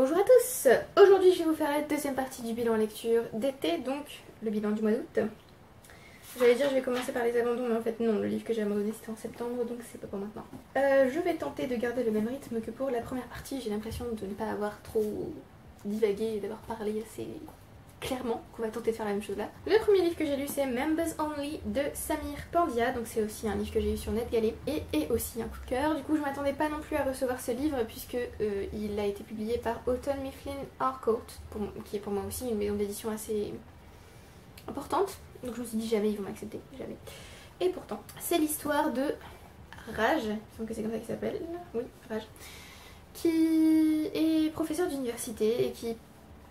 Bonjour à tous. Aujourd'hui je vais vous faire la deuxième partie du bilan lecture d'été, donc le bilan du mois d'août. J'allais dire je vais commencer par les abandons, mais en fait non, le livre que j'ai abandonné c'était en septembre, donc c'est pas pour maintenant. Je vais tenter de garder le même rythme que pour la première partie. J'ai l'impression de ne pas avoir trop divagué et d'avoir parlé assez clairement, qu'on va tenter de faire la même chose là. Le premier livre que j'ai lu c'est Members Only de Samir Pandia, donc c'est aussi un livre que j'ai eu sur NetGalley et aussi un coup de cœur. Du coup je m'attendais pas non plus à recevoir ce livre puisque il a été publié par Houghton Mifflin Harcourt, qui est pour moi aussi une maison d'édition assez importante, donc je me suis dit jamais ils vont m'accepter, jamais. Et pourtant c'est l'histoire de Raj, il me semble que c'est comme ça qu'il s'appelle, oui Raj, qui est professeur d'université et qui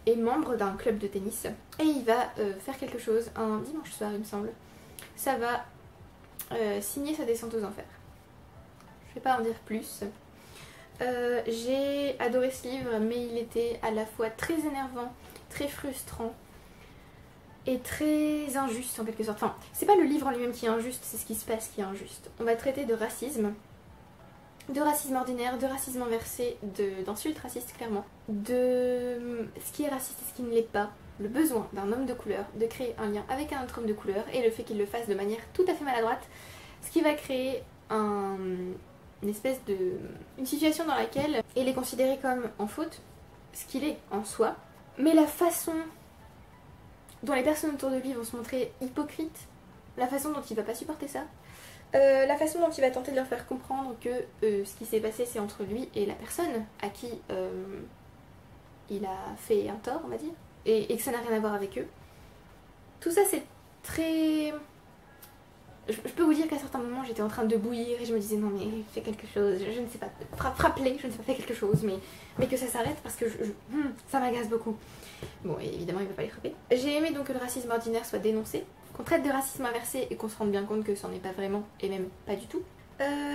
est membre d'un club de tennis et il va faire quelque chose un dimanche soir il me semble. Ça va signer sa descente aux enfers. Je vais pas en dire plus. J'ai adoré ce livre mais il était à la fois très énervant, très frustrant et très injuste en quelque sorte. Enfin, c'est pas le livre en lui-même qui est injuste, c'est ce qui se passe qui est injuste. On va traiter de racisme ordinaire, de racisme inversé, d'insultes racistes clairement, de ce qui est raciste et ce qui ne l'est pas, le besoin d'un homme de couleur de créer un lien avec un autre homme de couleur et le fait qu'il le fasse de manière tout à fait maladroite, ce qui va créer une espèce de... une situation dans laquelle il est considéré comme en faute, ce qu'il est en soi, mais la façon dont les personnes autour de lui vont se montrer hypocrites, la façon dont il va pas supporter ça, la façon dont il va tenter de leur faire comprendre que ce qui s'est passé c'est entre lui et la personne à qui il a fait un tort on va dire, et que ça n'a rien à voir avec eux. Tout ça c'est très... Je peux vous dire qu'à certains moments j'étais en train de bouillir et je me disais non mais fais quelque chose, je ne sais pas, frappe-les, je ne sais pas, fais quelque chose, mais que ça s'arrête parce que ça m'agace beaucoup. Bon et évidemment il va pas les frapper. J'ai aimé donc que le racisme ordinaire soit dénoncé, qu'on traite de racisme inversé et qu'on se rende bien compte que c'en est pas vraiment et même pas du tout.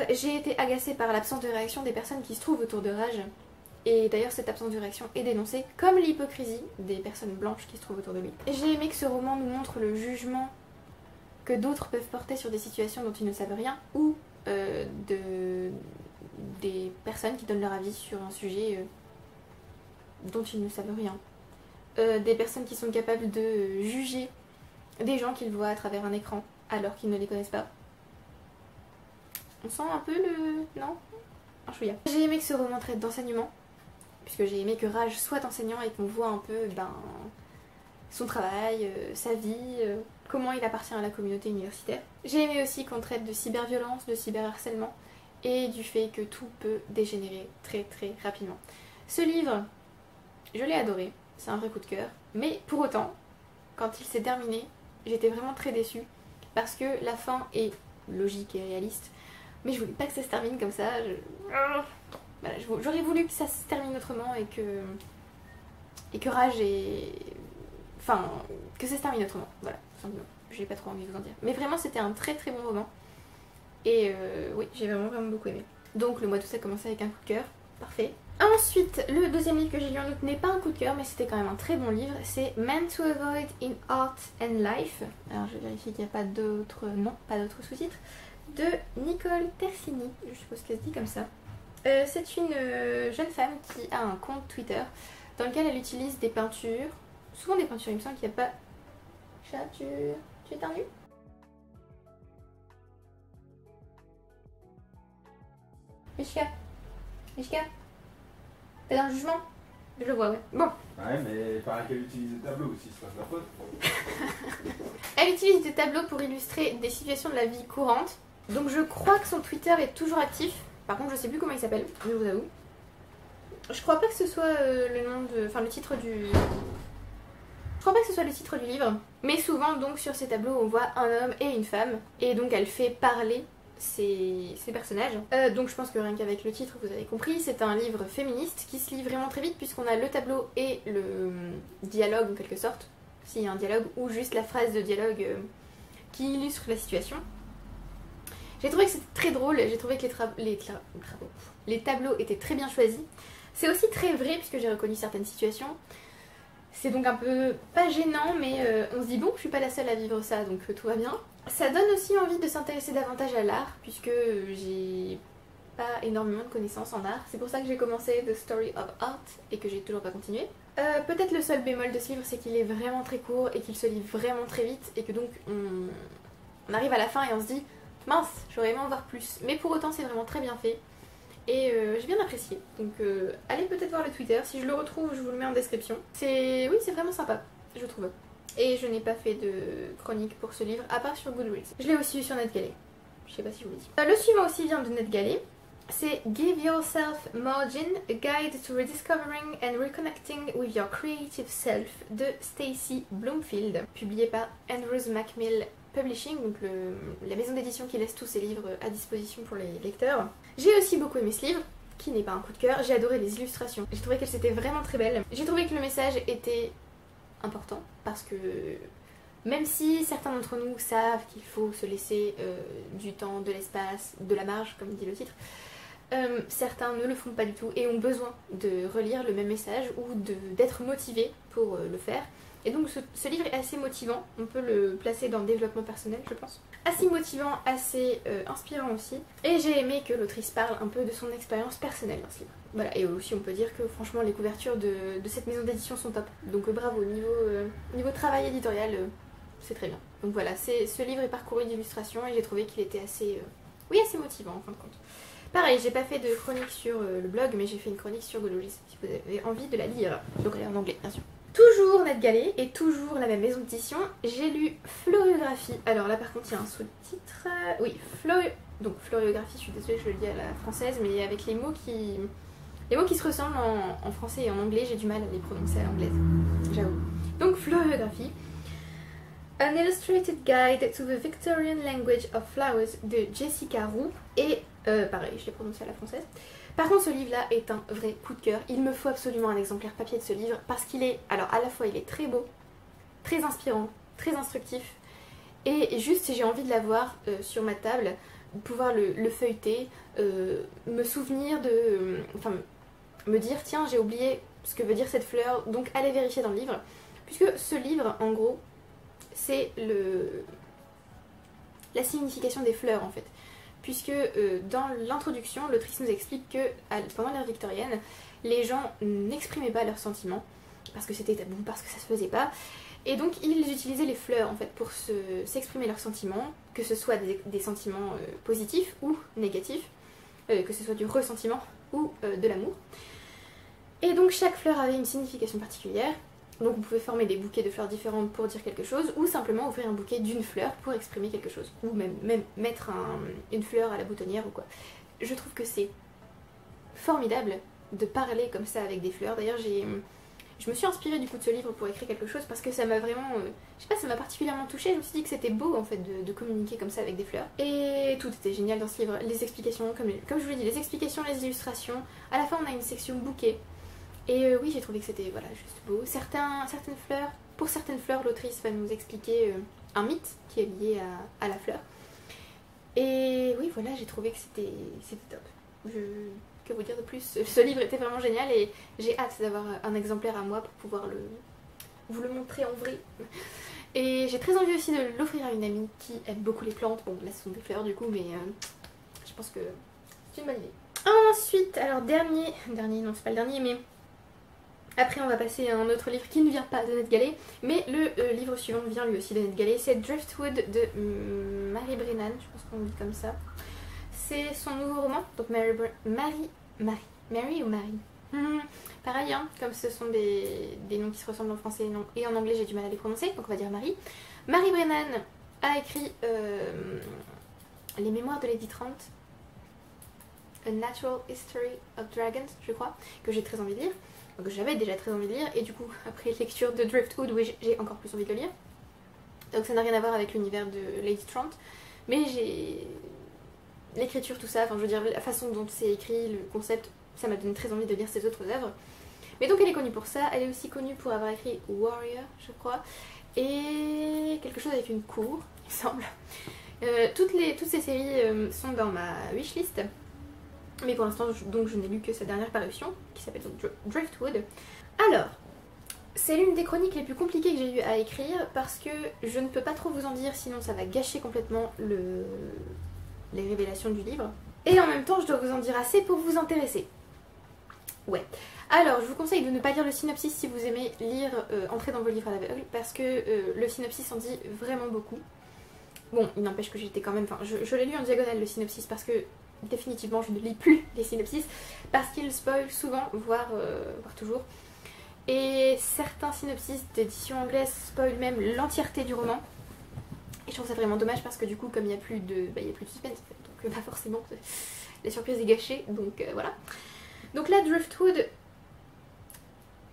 J'ai été agacée par l'absence de réaction des personnes qui se trouvent autour de Raj. Et d'ailleurs cette absence de réaction est dénoncée comme l'hypocrisie des personnes blanches qui se trouvent autour de lui. J'ai aimé que ce roman nous montre le jugement que d'autres peuvent porter sur des situations dont ils ne savent rien ou des personnes qui donnent leur avis sur un sujet dont ils ne savent rien. Des personnes qui sont capables de juger des gens qu'ils voient à travers un écran alors qu'ils ne les connaissent pas. On sent un peu le... non ? Un chouïa. J'ai aimé que ce roman traite d'enseignement, puisque j'ai aimé que Raj soit enseignant et qu'on voit un peu son travail, sa vie, comment il appartient à la communauté universitaire. J'ai aimé aussi qu'on traite de cyberviolence, de cyberharcèlement et du fait que tout peut dégénérer très très rapidement. Ce livre, je l'ai adoré, c'est un vrai coup de cœur, mais pour autant, quand il s'est terminé, j'étais vraiment très déçue parce que la fin est logique et réaliste, mais je voulais pas que ça se termine comme ça. Voilà, j'aurais voulu que ça se termine autrement et que Raj est... enfin, que ça se termine autrement, voilà, simplement. J'ai pas trop envie de vous en dire. Mais vraiment c'était un très très bon roman et oui, j'ai vraiment beaucoup aimé. Donc le mois d'août ça a commencé avec un coup de cœur, parfait. Ensuite, le deuxième livre que j'ai lu en août n'est pas un coup de cœur, mais c'était quand même un très bon livre. C'est Men to Avoid in Art and Life. Alors je vérifie qu'il n'y a pas d'autres... non, pas d'autres sous-titres. De Nicole Tersini, je suppose qu'elle se dit comme ça. C'est une jeune femme qui a un compte Twitter dans lequel elle utilise des peintures. Souvent des peintures, il me semble qu'il n'y a pas... Chat, tu éternues ? Mishka ? Mishka ? T'es dans le jugement ? Je le vois, ouais. Bon. Ouais, mais il paraît qu'elle utilise des tableaux aussi, c'est pas sa faute. Elle utilise des tableaux pour illustrer des situations de la vie courante. Donc je crois que son Twitter est toujours actif. Par contre, je sais plus comment il s'appelle, je vous avoue. Je crois pas que ce soit le nom de... enfin, le titre du... Je crois pas que ce soit le titre du livre. Mais souvent, donc, sur ces tableaux, on voit un homme et une femme. Et donc, elle fait parler ces personnages. Donc je pense que rien qu'avec le titre vous avez compris, c'est un livre féministe qui se lit vraiment très vite puisqu'on a le tableau et le dialogue en quelque sorte, s'il y a un dialogue, ou juste la phrase de dialogue qui illustre la situation. J'ai trouvé que c'était très drôle, j'ai trouvé que les tableaux étaient très bien choisis. C'est aussi très vrai puisque j'ai reconnu certaines situations. C'est donc un peu, pas gênant, mais on se dit bon, je suis pas la seule à vivre ça, donc tout va bien. Ça donne aussi envie de s'intéresser davantage à l'art, puisque j'ai pas énormément de connaissances en art. C'est pour ça que j'ai commencé The Story of Art et que j'ai toujours pas continué. Peut-être le seul bémol de ce livre, c'est qu'il est vraiment très court et qu'il se lit vraiment très vite et que donc on arrive à la fin et on se dit mince, j'aurais aimé en voir plus. Mais pour autant, c'est vraiment très bien fait et j'ai bien apprécié. Donc allez peut-être voir le Twitter. Si je le retrouve, je vous le mets en description. Oui, c'est vraiment sympa, je trouve. Et je n'ai pas fait de chronique pour ce livre, à part sur Goodreads. Je l'ai aussi eu sur NetGalley. Je sais pas si je vous le dis. Le suivant aussi vient de NetGalley. C'est Give Yourself Margin, A Guide to Rediscovering and Reconnecting with Your Creative Self de Stacy Bloomfield, publié par Andrews Macmill Publishing, donc la maison d'édition qui laisse tous ses livres à disposition pour les lecteurs. J'ai aussi beaucoup aimé ce livre, qui n'est pas un coup de cœur. J'ai adoré les illustrations. J'ai trouvé qu'elles étaient vraiment très belles. J'ai trouvé que le message était important, parce que même si certains d'entre nous savent qu'il faut se laisser du temps, de l'espace, de la marge, comme dit le titre, certains ne le font pas du tout et ont besoin de relire le même message ou d'être motivés pour le faire. Et donc ce livre est assez motivant, on peut le placer dans le développement personnel je pense. Assez motivant, assez inspirant aussi. Et j'ai aimé que l'autrice parle un peu de son expérience personnelle dans ce livre. Voilà, et aussi on peut dire que franchement les couvertures de cette maison d'édition sont top. Donc bravo, niveau travail éditorial, c'est très bien. Donc voilà, ce livre est parcouru d'illustrations et j'ai trouvé qu'il était assez motivant en fin de compte. Pareil, j'ai pas fait de chronique sur le blog, mais j'ai fait une chronique sur Goodreads si vous avez envie de la lire. Donc elle est en anglais, bien sûr. Toujours NetGalley et toujours la même maison d'édition, j'ai lu Floriographie. Alors là par contre il y a un sous-titre. Oui, donc Floriographie, je suis désolée, je le dis à la française, mais avec les mots qui se ressemblent en français et en anglais, j'ai du mal à les prononcer à l'anglaise, j'avoue. Donc Floriographie. An Illustrated Guide to the Victorian Language of Flowers de Jessica Roux. Et pareil, je l'ai prononcé à la française. Par contre, ce livre-là est un vrai coup de cœur. Il me faut absolument un exemplaire papier de ce livre parce qu'il est, alors à la fois il est très beau, très inspirant, très instructif. Et juste si j'ai envie de l'avoir sur ma table, pouvoir le feuilleter, me souvenir enfin me dire tiens j'ai oublié ce que veut dire cette fleur, donc allez vérifier dans le livre. Puisque ce livre en gros c'est la signification des fleurs en fait. Puisque dans l'introduction, l'autrice nous explique que pendant l'ère victorienne, les gens n'exprimaient pas leurs sentiments, parce que c'était tabou, parce que ça se faisait pas, et donc ils utilisaient les fleurs en fait pour s'exprimer leurs sentiments, que ce soit des sentiments positifs ou négatifs, que ce soit du ressentiment ou de l'amour. Et donc chaque fleur avait une signification particulière. Donc vous pouvez former des bouquets de fleurs différentes pour dire quelque chose, ou simplement offrir un bouquet d'une fleur pour exprimer quelque chose, ou même mettre une fleur à la boutonnière ou quoi. Je trouve que c'est formidable de parler comme ça avec des fleurs. D'ailleurs je me suis inspirée du coup de ce livre pour écrire quelque chose parce que ça m'a vraiment, je sais pas, ça m'a particulièrement touchée. Je me suis dit que c'était beau en fait de communiquer comme ça avec des fleurs. Et tout était génial dans ce livre, les explications, comme je vous l'ai dit, les explications, les illustrations. À la fin on a une section bouquet. Et oui, j'ai trouvé que c'était voilà, juste beau. Pour certaines fleurs, l'autrice va nous expliquer un mythe qui est lié à la fleur. Et oui, voilà, j'ai trouvé que c'était top. Que vous dire de plus? Ce livre était vraiment génial et j'ai hâte d'avoir un exemplaire à moi pour pouvoir vous le montrer en vrai. Et j'ai très envie aussi de l'offrir à une amie qui aime beaucoup les plantes. Bon, là ce sont des fleurs du coup, mais je pense que c'est une bonne idée. Ensuite, alors dernier, non c'est pas le dernier, mais après on va passer à un autre livre qui ne vient pas de NetGalley, mais le livre suivant vient lui aussi de NetGalley, c'est Driftwood de Mary Brennan, je pense qu'on le dit comme ça. C'est son nouveau roman, donc Mary ou Marie pareil, hein, comme ce sont des noms qui se ressemblent en français et en anglais, j'ai du mal à les prononcer, donc on va dire Marie. Mary Brennan a écrit Les Mémoires de Lady Trant, A Natural History of Dragons, je crois, que j'ai très envie de lire. Donc j'avais déjà très envie de lire, et du coup, après lecture de Driftwood, oui, j'ai encore plus envie de le lire. Donc ça n'a rien à voir avec l'univers de Lady Trant, mais j'ai... l'écriture, tout ça, enfin je veux dire, la façon dont c'est écrit, le concept, ça m'a donné très envie de lire ses autres œuvres. Mais donc elle est connue pour ça, elle est aussi connue pour avoir écrit Warrior, je crois, et quelque chose avec une cour, il me semble. Toutes ces séries sont dans ma wishlist. Mais pour l'instant, donc je n'ai lu que sa dernière parution, qui s'appelle donc Driftwood. Alors, c'est l'une des chroniques les plus compliquées que j'ai eu à écrire, parce que je ne peux pas trop vous en dire, sinon ça va gâcher complètement les révélations du livre. Et en même temps, je dois vous en dire assez pour vous intéresser. Ouais. Alors, je vous conseille de ne pas lire le synopsis si vous aimez lire Entrer dans vos livres à l'aveugle, parce que le synopsis en dit vraiment beaucoup. Bon, il n'empêche que j'étais quand même... Enfin, je l'ai lu en diagonale le synopsis, parce que définitivement je ne lis plus les synopsis, parce qu'ils spoilent souvent, voire toujours. Et certains synopsis d'édition anglaise spoilent même l'entièreté du roman. Et je trouve ça vraiment dommage, parce que du coup, comme il n'y a plus de... Bah, il y a plus de suspense, en fait. Donc forcément, la surprise est gâchée, donc voilà. Donc là, Driftwood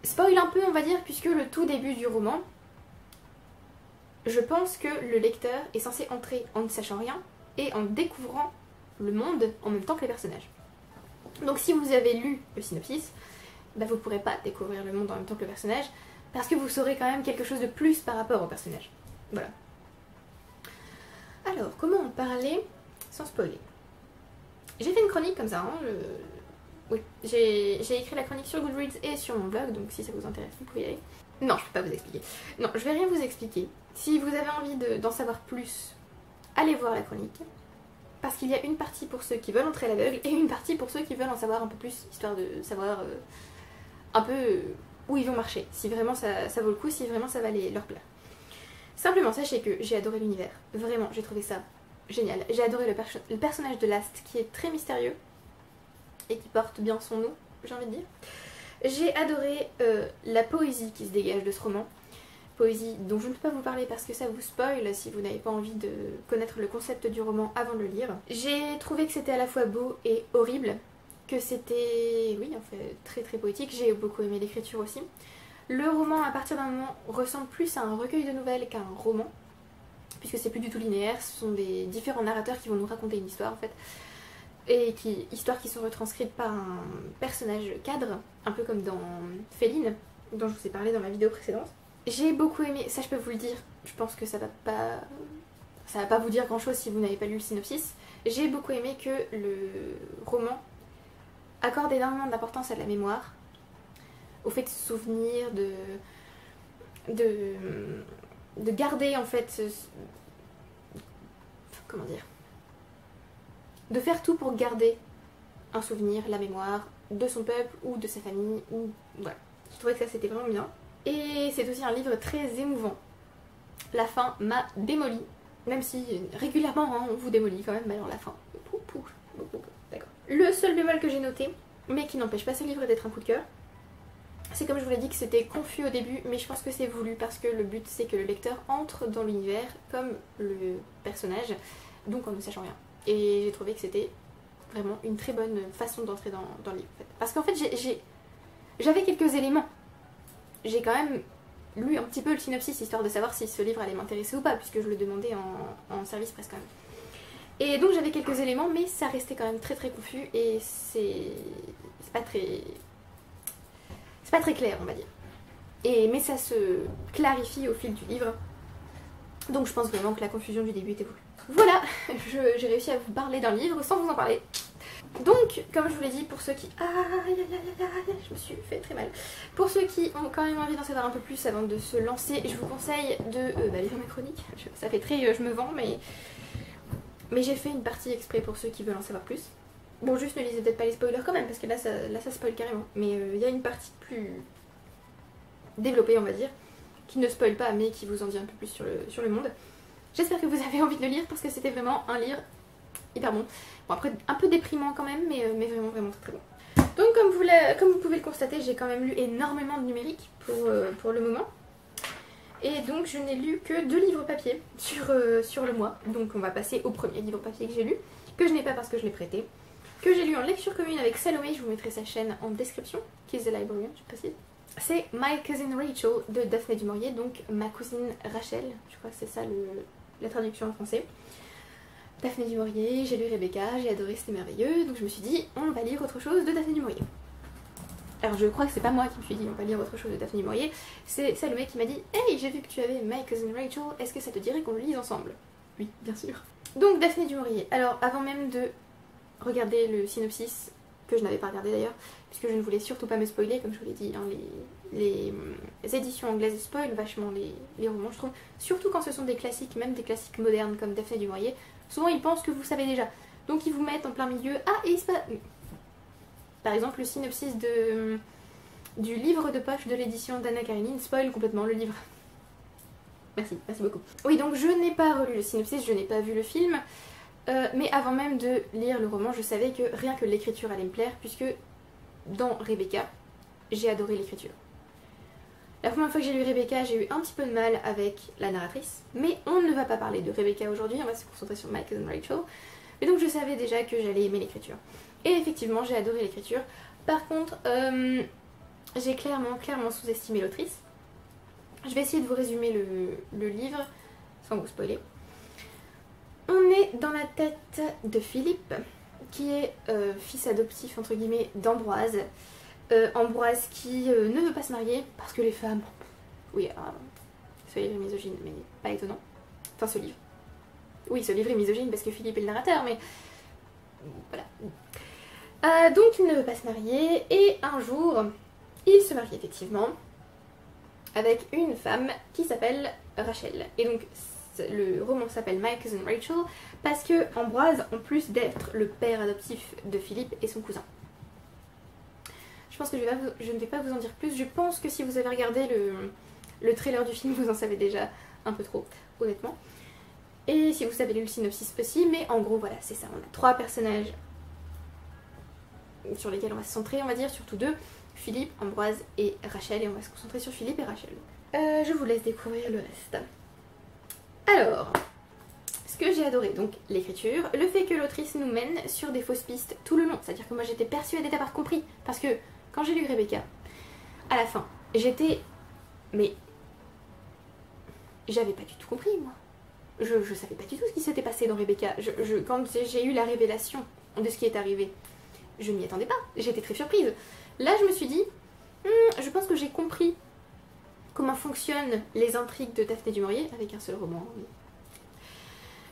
spoil un peu, on va dire, puisque le tout début du roman, je pense que le lecteur est censé entrer en ne sachant rien et en découvrant le monde en même temps que les personnages. Donc si vous avez lu le synopsis, bah vous ne pourrez pas découvrir le monde en même temps que le personnage, parce que vous saurez quand même quelque chose de plus par rapport au personnage. Voilà. Alors, comment en parler sans spoiler? J'ai fait une chronique comme ça, hein, oui, j'ai écrit la chronique sur Goodreads et sur mon blog, donc si ça vous intéresse, vous pouvez y aller. Non, je peux pas vous expliquer. Non, je vais rien vous expliquer. Si vous avez envie d'en savoir plus, allez voir la chronique. Parce qu'il y a une partie pour ceux qui veulent entrer à l'aveugle et une partie pour ceux qui veulent en savoir un peu plus, histoire de savoir un peu où ils vont marcher. Si vraiment ça vaut le coup, si vraiment ça va leur plaire. Simplement, sachez que j'ai adoré l'univers. Vraiment, j'ai trouvé ça génial. J'ai adoré le personnage de Last, qui est très mystérieux et qui porte bien son nom, j'ai envie de dire. J'ai adoré la poésie qui se dégage de ce roman. Poésie dont je ne peux pas vous parler parce que ça vous spoil si vous n'avez pas envie de connaître le concept du roman avant de le lire. J'ai trouvé que c'était à la fois beau et horrible, que c'était, oui, en fait, très très poétique. J'ai beaucoup aimé l'écriture aussi. Le roman, à partir d'un moment, ressemble plus à un recueil de nouvelles qu'à un roman, puisque c'est plus du tout linéaire, ce sont des différents narrateurs qui vont nous raconter une histoire en fait. Et histoires qui sont retranscrites par un personnage cadre, un peu comme dans Féline, dont je vous ai parlé dans la vidéo précédente. J'ai beaucoup aimé, ça je peux vous le dire, je pense que ça va pas vous dire grand chose si vous n'avez pas lu le synopsis. J'ai beaucoup aimé que le roman accorde énormément d'importance à la mémoire, au fait de se souvenir, de garder en fait, comment dire, de faire tout pour garder un souvenir, la mémoire de son peuple ou de sa famille, ou voilà. Je trouvais que ça c'était vraiment bien. Et c'est aussi un livre très émouvant. La fin m'a démolie, même si régulièrement hein, on vous démolit quand même, mais alors la fin, d'accord. Le seul bémol que j'ai noté, mais qui n'empêche pas ce livre d'être un coup de cœur, c'est comme je vous l'ai dit que c'était confus au début, mais je pense que c'est voulu parce que le but c'est que le lecteur entre dans l'univers comme le personnage, donc en ne sachant rien. Et j'ai trouvé que c'était vraiment une très bonne façon d'entrer dans le livre. En fait. Parce qu'en fait j'avais quelques éléments. J'ai quand même lu un petit peu le synopsis histoire de savoir si ce livre allait m'intéresser ou pas, puisque je le demandais en service presque quand même. Et donc j'avais quelques éléments, mais ça restait quand même très très confus et c'est pas très clair on va dire. Mais ça se clarifie au fil du livre. Donc je pense vraiment que la confusion du début était voulue. Voilà, j'ai réussi à vous parler d'un livre sans vous en parler. Donc, comme je vous l'ai dit, pour ceux qui... je me suis fait très mal. Pour ceux qui ont quand même envie d'en savoir un peu plus avant de se lancer, je vous conseille de lire ma chronique. Ça fait très je me vends, mais j'ai fait une partie exprès pour ceux qui veulent en savoir plus. Bon, juste ne lisez peut-être pas les spoilers quand même, parce que là ça spoil carrément. Mais il y a une partie plus développée, on va dire, qui ne spoil pas, mais qui vous en dit un peu plus sur le monde. J'espère que vous avez envie de le lire, parce que c'était vraiment un livre hyper bon. Bon après un peu déprimant quand même, mais vraiment vraiment très très bon. Donc comme vous pouvez le constater, j'ai quand même lu énormément de numérique pour le moment. Et donc je n'ai lu que 2 livres papier sur le mois. Donc on va passer au premier livre papier que j'ai lu, que je n'ai pas parce que je l'ai prêté, que j'ai lu en lecture commune avec Salomé, je vous mettrai sa chaîne en description, qui est The Librarian, je précise. C'est My Cousin Rachel de Daphné du Maurier, donc ma cousine Rachel, je crois que c'est ça la traduction en français. Daphné du Maurier, j'ai lu Rebecca, j'ai adoré, c'était merveilleux, donc je me suis dit on va lire autre chose de Daphné du Maurier. Alors je crois que c'est pas moi qui me suis dit on va lire autre chose de Daphné du Maurier, c'est Salomé qui m'a dit hey, j'ai vu que tu avais My Cousin Rachel, est-ce que ça te dirait qu'on le lise ensemble? Oui, bien sûr. Donc Daphné du Maurier, alors avant même de regarder le synopsis, que je n'avais pas regardé d'ailleurs, puisque je ne voulais surtout pas me spoiler, comme je vous l'ai dit, hein, les éditions anglaises spoilent vachement les romans, je trouve, surtout quand ce sont des classiques, même des classiques modernes comme Daphné du Maurier. Souvent ils pensent que vous savez déjà, Donc ils vous mettent en plein milieu. Ah, et il se passe... Par exemple, le synopsis du livre de poche de l'édition d'Anna Karenine spoil complètement le livre. Merci beaucoup. Oui, donc je n'ai pas relu le synopsis, je n'ai pas vu le film, mais avant même de lire le roman, je savais que rien que l'écriture allait me plaire, puisque dans Rebecca, j'ai adoré l'écriture. La première fois que j'ai lu Rebecca, j'ai eu un petit peu de mal avec la narratrice, mais on ne va pas parler de Rebecca aujourd'hui, on va se concentrer sur My Cousin Rachel. Et donc je savais déjà que j'allais aimer l'écriture. Et effectivement, j'ai adoré l'écriture. Par contre, j'ai clairement sous-estimé l'autrice. Je vais essayer de vous résumer le livre, sans vous spoiler. On est dans la tête de Philippe, qui est fils adoptif, entre guillemets, d'Ambroise. Ambroise qui ne veut pas se marier, parce que les femmes... Oui, alors, ce livre est misogyne, mais pas étonnant. Enfin, ce livre. Oui, ce livre est misogyne parce que Philippe est le narrateur, mais... Voilà. Donc, il ne veut pas se marier, et un jour, il se marie effectivement avec une femme qui s'appelle Rachel. Et donc le roman s'appelle My Cousin Rachel parce que Ambroise, en plus d'être le père adoptif de Philippe, est son cousin. Je pense que je ne vais pas vous en dire plus. Je pense que si vous avez regardé le trailer du film, vous en savez déjà un peu trop, honnêtement. Et si vous avez lu le synopsis aussi, mais en gros voilà, c'est ça. On a 3 personnages sur lesquels on va se centrer, on va dire, surtout 2. Philippe, Ambroise et Rachel, et on va se concentrer sur Philippe et Rachel. Je vous laisse découvrir le reste. Alors, ce que j'ai adoré, donc l'écriture, le fait que l'autrice nous mène sur des fausses pistes tout le long, c'est-à-dire que moi j'étais persuadée d'avoir compris, parce que quand j'ai lu Rebecca, à la fin, j'étais... mais... j'avais pas du tout compris, moi. Je savais pas du tout ce qui s'était passé dans Rebecca. Quand j'ai eu la révélation de ce qui est arrivé, je m'y attendais pas, j'étais très surprise. Là, je me suis dit, je pense que j'ai compris comment fonctionnent les intrigues de Daphné du Maurier, avec un seul roman. Oui.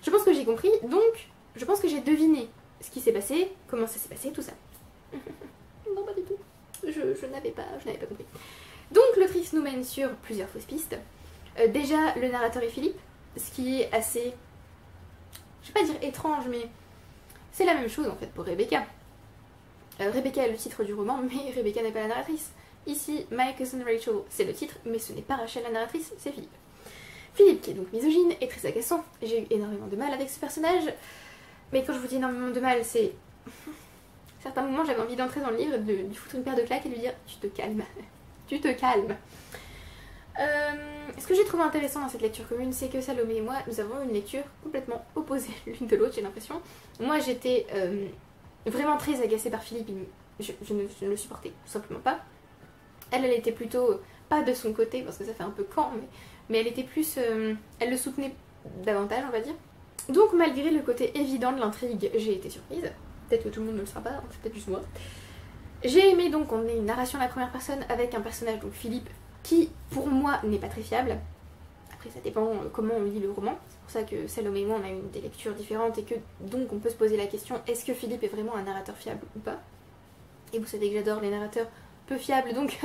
Je pense que j'ai compris, donc je pense que j'ai deviné ce qui s'est passé, comment ça s'est passé, tout ça. Non, pas du tout. Je n'avais pas compris. Donc l'autrice nous mène sur plusieurs fausses pistes. Déjà, le narrateur est Philippe, ce qui est assez... je vais pas dire étrange, mais c'est la même chose en fait pour Rebecca. Rebecca est le titre du roman, mais Rebecca n'est pas la narratrice. Ici, My Cousin Rachel, c'est le titre, mais ce n'est pas Rachel la narratrice, c'est Philippe. Philippe, qui est donc misogyne et très agaçant. J'ai eu énormément de mal avec ce personnage, mais quand je vous dis énormément de mal, c'est... à certains moments, j'avais envie d'entrer dans le livre, de lui foutre une paire de claques et de lui dire « tu te calmes, tu te calmes ». Ce que j'ai trouvé intéressant dans cette lecture commune, c'est que Salomé et moi, nous avons une lecture complètement opposée l'une de l'autre, j'ai l'impression. Moi, j'étais... vraiment très agacée par Philippe, je ne le supportais tout simplement pas. Elle était plutôt, pas de son côté, parce que ça fait un peu camp, mais elle était plus... elle le soutenait davantage, on va dire. Donc malgré le côté évident de l'intrigue, j'ai été surprise. Peut-être que tout le monde ne le sera pas, c'est peut-être juste moi. J'ai aimé donc qu'on ait une narration à la première personne avec un personnage, donc Philippe, qui pour moi n'est pas très fiable. Après ça dépend comment on lit le roman. C'est pour ça que Salomé et moi on a eu des lectures différentes et que donc on peut se poser la question, est-ce que Philippe est vraiment un narrateur fiable ou pas? Et vous savez que j'adore les narrateurs peu fiables, donc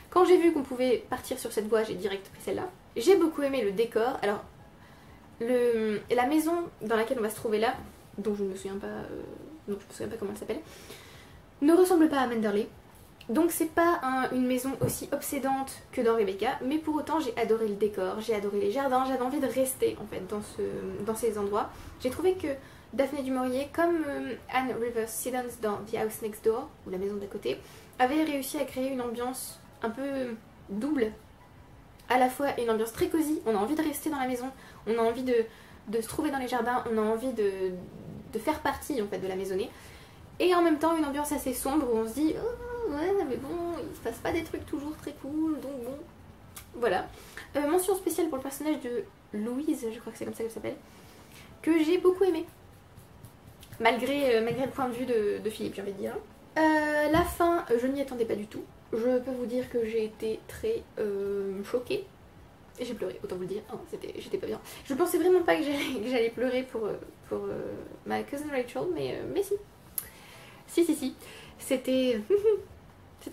quand j'ai vu qu'on pouvait partir sur cette voie, j'ai direct pris celle-là. J'ai beaucoup aimé le décor. Alors la maison dans laquelle on va se trouver là, dont je ne me souviens pas, comment elle s'appelle, ne ressemble pas à Manderley. Donc c'est pas une maison aussi obsédante que dans Rebecca, mais pour autant j'ai adoré le décor, j'ai adoré les jardins, j'avais envie de rester en fait dans ces endroits. J'ai trouvé que Daphné du Maurier, comme Anne Rivers Siddons dans The House Next Door, ou La Maison d'à côté, avait réussi à créer une ambiance un peu double. À la fois une ambiance très cosy, on a envie de rester dans la maison, on a envie de se trouver dans les jardins, on a envie de faire partie en fait de la maisonnée. Et en même temps une ambiance assez sombre où on se dit oh, ouais mais bon il se passe pas des trucs toujours très cool, donc bon voilà. Mention spéciale pour le personnage de Louise, je crois que c'est comme ça qu'elle s'appelle, que j'ai beaucoup aimé malgré le point de vue de Philippe, j'ai envie de dire. La fin, je n'y attendais pas du tout. Je peux vous dire que j'ai été très choquée. Et j'ai pleuré, autant vous le dire, hein, j'étais pas bien. Je pensais vraiment pas que j'allais pleurer pour My Cousin Rachel, mais si. Si. C'était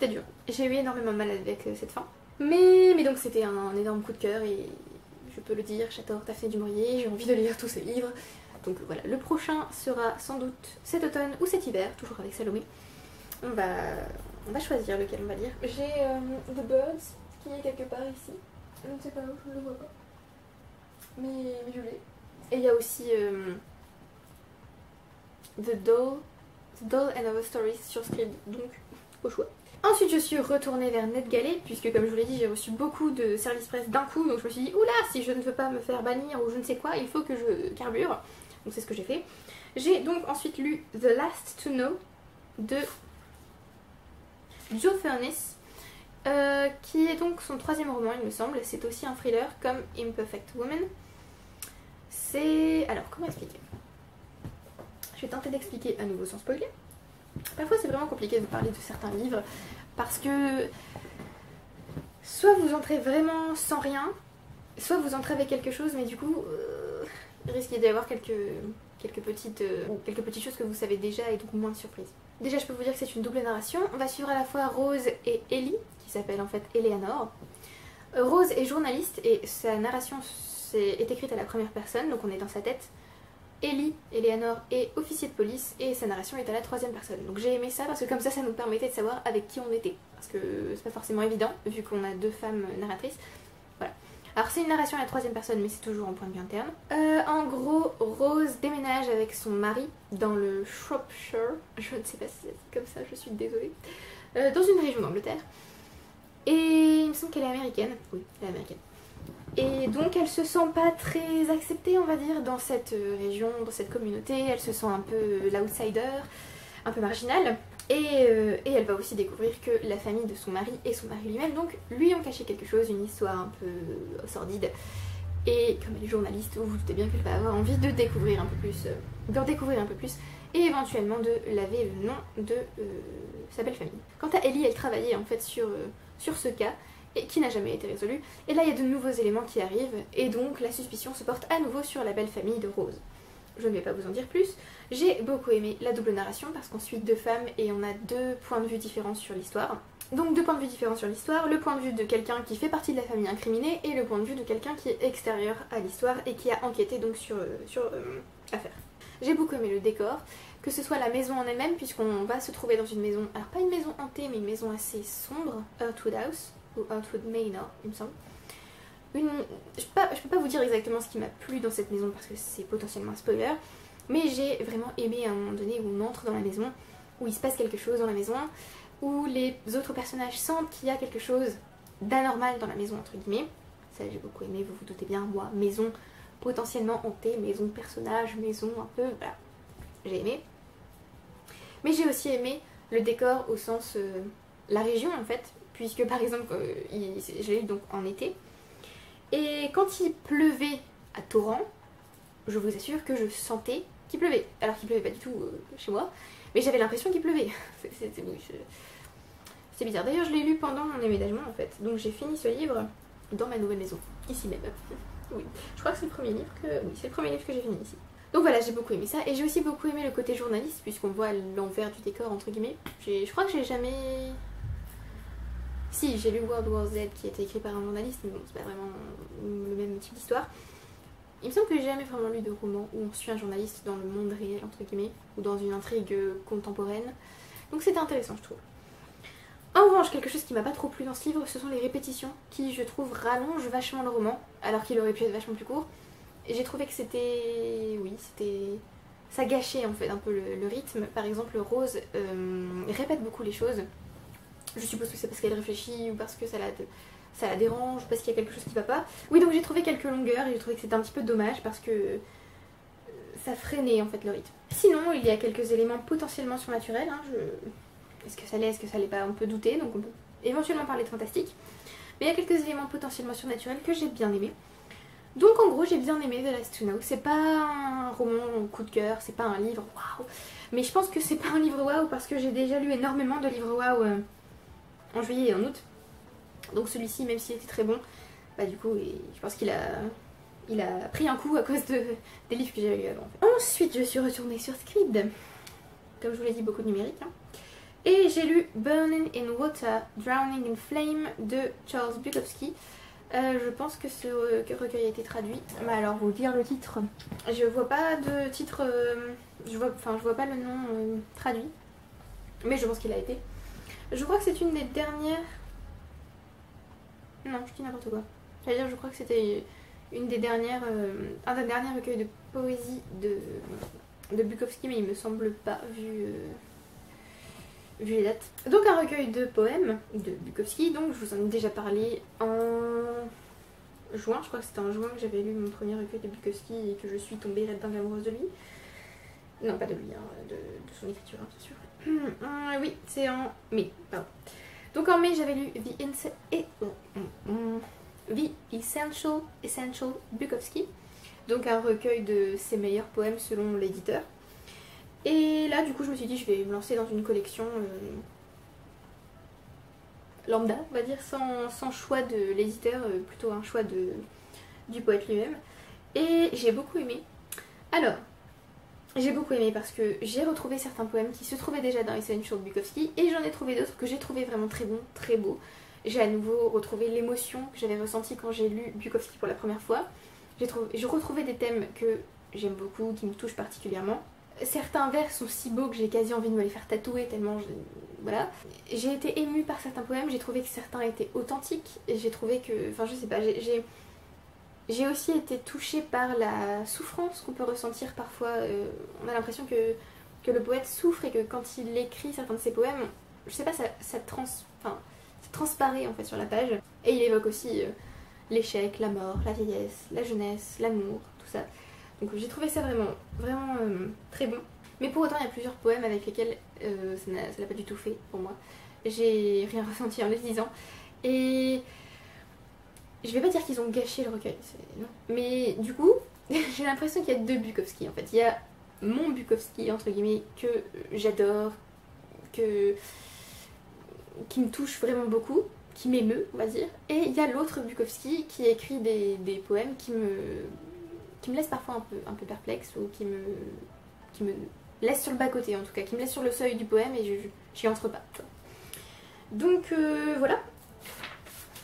dur. J'ai eu énormément de mal avec cette fin. Mais donc c'était un énorme coup de cœur et je peux le dire, j'adore Daphné du Maurier, j'ai envie de lire tous ses livres. Donc voilà, le prochain sera sans doute cet automne ou cet hiver, toujours avec Salomé. On va choisir lequel on va lire. J'ai The Birds qui est quelque part ici. Je ne sais pas où, je ne le vois pas. Mais je l'ai. Et il y a aussi The Doll and Other Stories sur Scribd, donc au choix. Ensuite je suis retournée vers NetGalley puisque comme je vous l'ai dit j'ai reçu beaucoup de services presse d'un coup, donc je me suis dit oula, si je ne veux pas me faire bannir ou je ne sais quoi, il faut que je carbure. Donc c'est ce que j'ai fait. J'ai donc ensuite lu The Last to Know de Joe Furniss, qui est donc son 3e roman il me semble. C'est aussi un thriller comme Imperfect Woman. C'est... Alors comment expliquer? Je vais tenter d'expliquer à nouveau sans spoiler. Parfois c'est vraiment compliqué de parler de certains livres parce que soit vous entrez vraiment sans rien, soit vous entrez avec quelque chose mais du coup il risque d'y avoir quelques petites choses que vous savez déjà et donc moins de surprises. Déjà je peux vous dire que c'est une double narration. On va suivre à la fois Rose et Ellie qui s'appelle en fait Eleanor. Rose est journaliste et sa narration est écrite à la première personne, donc on est dans sa tête. Ellie, Eleanor, est officier de police et sa narration est à la 3e personne. Donc j'ai aimé ça parce que comme ça nous permettait de savoir avec qui on était. Parce que c'est pas forcément évident vu qu'on a 2 femmes narratrices. Voilà. Alors c'est une narration à la 3e personne mais c'est toujours en point de vue interne. En gros, Rose déménage avec son mari dans le Shropshire. Je ne sais pas si c'est comme ça, je suis désolée. Dans une région d'Angleterre. Et il me semble qu'elle est américaine. Oui, elle est américaine. Et donc elle se sent pas très acceptée on va dire dans cette région, dans cette communauté, elle se sent un peu l'outsider, un peu marginale. Et elle va aussi découvrir que la famille de son mari et son mari lui-même donc lui ont caché quelque chose, une histoire un peu sordide. Et comme elle est journaliste, vous vous doutez bien qu'elle va avoir envie de découvrir un peu plus, et éventuellement de laver le nom de sa belle famille. Quant à Ellie, elle travaillait en fait sur ce cas, et qui n'a jamais été résolu. Et là il y a de nouveaux éléments qui arrivent et donc la suspicion se porte à nouveau sur la belle famille de Rose. Je ne vais pas vous en dire plus. J'ai beaucoup aimé la double narration parce qu'on suit 2 femmes et on a 2 points de vue différents sur l'histoire. Donc 2 points de vue différents sur l'histoire, le point de vue de quelqu'un qui fait partie de la famille incriminée et le point de vue de quelqu'un qui est extérieur à l'histoire et qui a enquêté donc sur l'affaire. J'ai beaucoup aimé le décor, que ce soit la maison en elle-même puisqu'on va se trouver dans une maison, alors pas une maison hantée mais une maison assez sombre, Earthwood House, ou Earthwood Manor, il me semble. Je peux pas vous dire exactement ce qui m'a plu dans cette maison parce que c'est potentiellement un spoiler, mais j'ai vraiment aimé à un moment donné où on entre dans la maison, où il se passe quelque chose dans la maison, où les autres personnages sentent qu'il y a quelque chose d'anormal dans la maison entre guillemets. Ça j'ai beaucoup aimé, vous vous doutez bien, moi, maison potentiellement hantée, maison de personnage, maison un peu, voilà, j'ai aimé. Mais j'ai aussi aimé le décor au sens, la région en fait, puisque par exemple, je l'ai lu donc en été, et quand il pleuvait à torrent, je vous assure que je sentais qu'il pleuvait, alors qu'il pleuvait pas du tout chez moi, mais j'avais l'impression qu'il pleuvait. C'est bizarre. D'ailleurs je l'ai lu pendant mon déménagement en fait, donc j'ai fini ce livre dans ma nouvelle maison, ici même. Oui, je crois que c'est le premier livre que j'ai fini ici. Donc voilà, j'ai beaucoup aimé ça, et j'ai aussi beaucoup aimé le côté journaliste, puisqu'on voit l'envers du décor entre guillemets. Je crois que j'ai jamais... Si, j'ai lu World War Z qui était écrit par un journaliste, mais bon, c'est pas vraiment le même type d'histoire. Il me semble que j'ai jamais vraiment lu de roman où on suit un journaliste dans le monde réel, entre guillemets, ou dans une intrigue contemporaine. Donc c'était intéressant, je trouve. En revanche, quelque chose qui m'a pas trop plu dans ce livre, ce sont les répétitions, qui, je trouve, rallongent vachement le roman, alors qu'il aurait pu être vachement plus court. Et j'ai trouvé que c'était... Oui, c'était... Ça gâchait, en fait, un peu le rythme. Par exemple, Rose répète beaucoup les choses. Je suppose que c'est parce qu'elle réfléchit ou parce que ça la dérange, ou parce qu'il y a quelque chose qui va pas. Oui, donc j'ai trouvé quelques longueurs et j'ai trouvé que c'était un petit peu dommage parce que ça freinait en fait le rythme. Sinon, il y a quelques éléments potentiellement surnaturels. Hein, est-ce que ça l'est, est-ce que ça l'est pas, on peut douter, donc on peut éventuellement parler de fantastique. Mais il y a quelques éléments potentiellement surnaturels que j'ai bien aimés. Donc en gros, j'ai bien aimé The Last to Know. C'est pas un roman coup de cœur, c'est pas un livre waouh. Mais je pense que c'est pas un livre waouh parce que j'ai déjà lu énormément de livres waouh en juillet et en août. Donc celui-ci, même s'il était très bon, bah du coup, je pense qu'il a pris un coup à cause des livres que j'avais lus avant. Ensuite, je suis retournée sur Scribd. Comme je vous l'ai dit, beaucoup de numérique. Hein. Et j'ai lu Burning in Water, Drowning in Flame de Charles Bukowski. Je pense que ce recueil a été traduit. Mais alors, vous dire le titre. Je vois pas de titre. Je vois pas le nom traduit. Mais je pense qu'il a été. Je crois que c'est une des dernières. Non, je dis n'importe quoi. C'est-à-dire, je crois que c'était une des dernières. Un des derniers recueils de poésie de Bukowski, mais il me semble pas, vu les dates. Donc, un recueil de poèmes de Bukowski. Donc, je vous en ai déjà parlé en juin. Je crois que c'était en juin que j'avais lu mon premier recueil de Bukowski et que je suis tombée dingue amoureuse de lui. Non, pas de lui, hein, de son écriture, hein, bien sûr. Oui, c'est en mai, pardon. Donc en mai, j'avais lu The Essential Bukowski, donc un recueil de ses meilleurs poèmes selon l'éditeur. Et là, du coup, je me suis dit, je vais me lancer dans une collection lambda, on va dire, sans choix de l'éditeur, plutôt un choix du poète lui-même. Et j'ai beaucoup aimé. Alors, j'ai beaucoup aimé parce que j'ai retrouvé certains poèmes qui se trouvaient déjà dans Essential Bukowski et j'en ai trouvé d'autres que j'ai trouvé vraiment très bons, très beaux. J'ai à nouveau retrouvé l'émotion que j'avais ressentie quand j'ai lu Bukowski pour la première fois. J'ai retrouvé des thèmes que j'aime beaucoup, qui me touchent particulièrement. Certains vers sont si beaux que j'ai quasi envie de me les faire tatouer tellement voilà. J'ai été émue par certains poèmes, j'ai trouvé que certains étaient authentiques et j'ai trouvé que... Enfin je sais pas, j'ai aussi été touchée par la souffrance qu'on peut ressentir parfois. On a l'impression que le poète souffre et que quand il écrit certains de ses poèmes, je sais pas, ça transparaît en fait sur la page. Et il évoque aussi l'échec, la mort, la vieillesse, la jeunesse, l'amour, tout ça. Donc j'ai trouvé ça vraiment très bon. Mais pour autant, il y a plusieurs poèmes avec lesquels ça n'a pas du tout fait pour moi. J'ai rien ressenti en les lisant. Et je vais pas dire qu'ils ont gâché le recueil, non. Mais du coup, j'ai l'impression qu'il y a deux Bukowski en fait. Il y a mon Bukowski, entre guillemets, que j'adore, qui me touche vraiment beaucoup, qui m'émeut, on va dire. Et il y a l'autre Bukowski qui écrit des poèmes qui me laissent parfois un peu perplexe ou qui me laissent sur le bas-côté en tout cas, qui me laissent sur le seuil du poème et j'y entre pas. Donc voilà.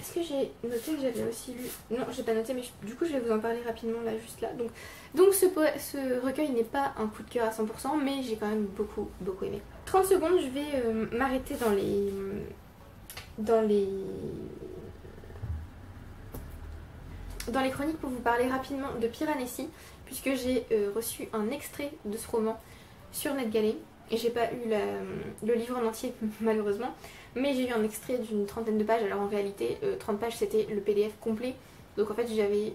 Est-ce que j'ai noté que j'avais aussi lu... Non, j'ai pas noté, mais du coup je vais vous en parler rapidement là, juste là. Donc ce recueil n'est pas un coup de cœur à 100%, mais j'ai quand même beaucoup aimé. 30 secondes, je vais m'arrêter dans les chroniques pour vous parler rapidement de Piranesi, puisque j'ai reçu un extrait de ce roman sur NetGalley. Et j'ai pas eu le livre en entier malheureusement, mais j'ai eu un extrait d'une trentaine de pages. Alors en réalité 30 pages c'était le PDF complet, donc en fait j'avais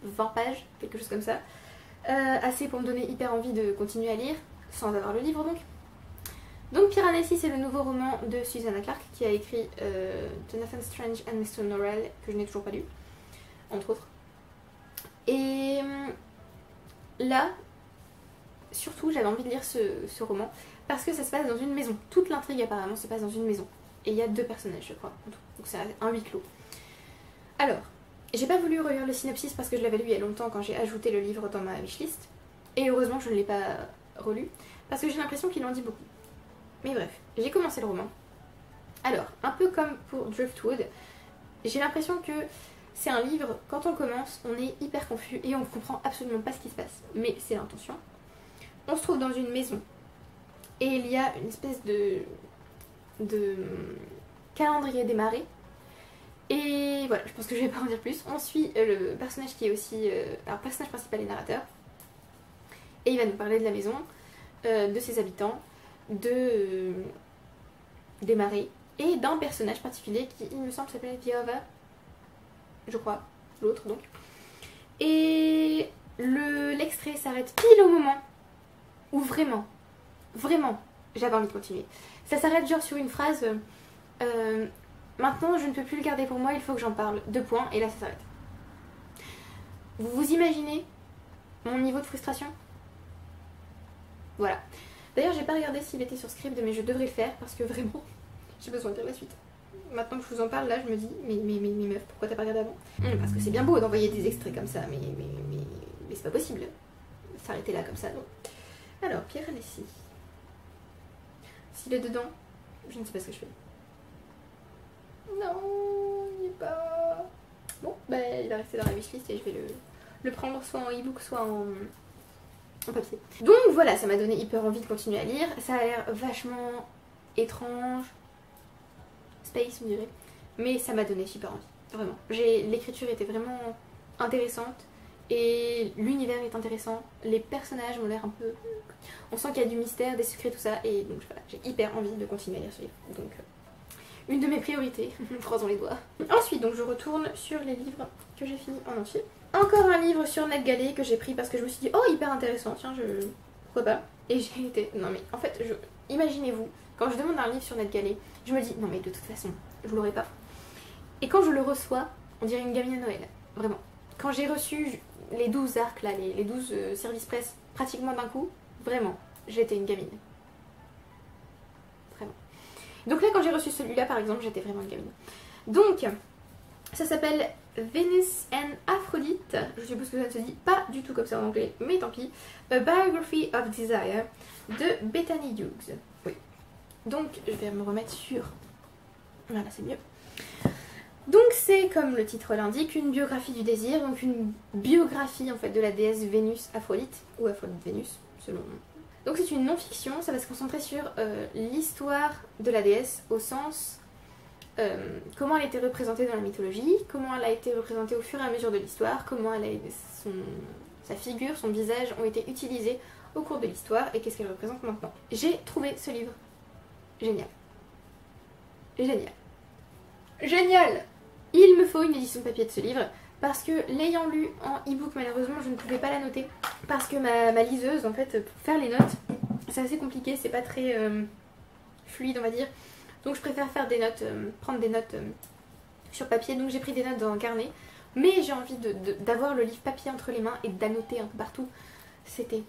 20 pages, quelque chose comme ça, assez pour me donner hyper envie de continuer à lire sans avoir le livre donc Piranesi, c'est le nouveau roman de Susanna Clarke qui a écrit Jonathan Strange and Mr. Norrell, que je n'ai toujours pas lu entre autres. Et là surtout j'avais envie de lire ce roman parce que ça se passe dans une maison. Toute l'intrigue apparemment se passe dans une maison. Et il y a deux personnages je crois. Donc c'est un huis clos. Alors, j'ai pas voulu relire le synopsis parce que je l'avais lu il y a longtemps quand j'ai ajouté le livre dans ma wishlist. Et heureusement je ne l'ai pas relu parce que j'ai l'impression qu'il en dit beaucoup. Mais bref, j'ai commencé le roman. Alors, un peu comme pour Driftwood, j'ai l'impression que c'est un livre, quand on commence, on est hyper confus et on ne comprend absolument pas ce qui se passe. Mais c'est l'intention. On se trouve dans une maison et il y a une espèce de calendrier des marées. Et voilà, je pense que je vais pas en dire plus. On suit le personnage qui est aussi... alors, personnage principal et narrateur. Et il va nous parler de la maison, de ses habitants, des marées et d'un personnage particulier qui, il me semble, s'appelle Viova, je crois, l'autre donc. Et l'extrait s'arrête pile au moment où vraiment, j'avais envie de continuer. Ça s'arrête genre sur une phrase maintenant je ne peux plus le garder pour moi, il faut que j'en parle. 2 points, et là ça s'arrête. Vous vous imaginez mon niveau de frustration? Voilà. D'ailleurs j'ai pas regardé s'il était sur Scribd, mais je devrais le faire parce que vraiment j'ai besoin de lire la suite. Maintenant que je vous en parle là, je me dis mais meuf, pourquoi t'as pas regardé avant? Parce que c'est bien beau d'envoyer des extraits comme ça, mais c'est pas possible. S'arrêter là comme ça, non. Alors, Piranesi. S'il est dedans, je ne sais pas ce que je fais. Non, il n'y est pas. il va rester dans la wishlist et je vais le prendre soit en e-book soit en papier. Donc voilà, ça m'a donné hyper envie de continuer à lire. Ça a l'air vachement étrange, space on dirait, mais ça m'a donné super envie, vraiment. L'écriture était vraiment intéressante et l'univers est intéressant, les personnages ont l'air un peu... On sent qu'il y a du mystère, des secrets, tout ça, et donc voilà, j'ai hyper envie de continuer à lire ce livre. Donc une de mes priorités, croisons les doigts. Ensuite donc je retourne sur les livres que j'ai fini en entier. Encore un livre sur NetGalley que j'ai pris parce que je me suis dit oh hyper intéressant, tiens pourquoi pas. Et j'ai été... Non mais en fait, imaginez-vous, quand je demande un livre sur NetGalley, je me dis non mais de toute façon, je l'aurai pas. Et quand je le reçois, on dirait une gamine à Noël, vraiment. Quand j'ai reçu les 12 arcs là, les 12 services presse pratiquement d'un coup, vraiment, j'étais une gamine. Vraiment. Donc là quand j'ai reçu celui-là par exemple, j'étais vraiment une gamine. Donc, ça s'appelle Venus and Aphrodite, je suppose que ça ne se dit pas du tout comme ça en anglais, mais tant pis. A Biography of Desire de Bethany Hughes. Oui. Donc je vais me remettre sur... Voilà, c'est mieux. Donc c'est, comme le titre l'indique, une biographie du désir, donc une biographie en fait de la déesse Vénus Aphrodite, ou Aphrodite Vénus, selon... Donc c'est une non-fiction, ça va se concentrer sur l'histoire de la déesse au sens... comment elle a été représentée dans la mythologie, comment elle a été représentée au fur et à mesure de l'histoire, comment sa figure, son visage ont été utilisés au cours de l'histoire et qu'est-ce qu'elle représente maintenant. J'ai trouvé ce livre génial. Génial. Génial! Il me faut une édition papier de ce livre parce que l'ayant lu en e-book malheureusement je ne pouvais pas la noter parce que ma liseuse en fait pour faire les notes c'est assez compliqué, c'est pas très fluide on va dire. Donc je préfère faire des notes, prendre des notes sur papier. Donc j'ai pris des notes dans un carnet. Mais j'ai envie d'avoir le livre papier entre les mains et d'annoter un peu partout. C'était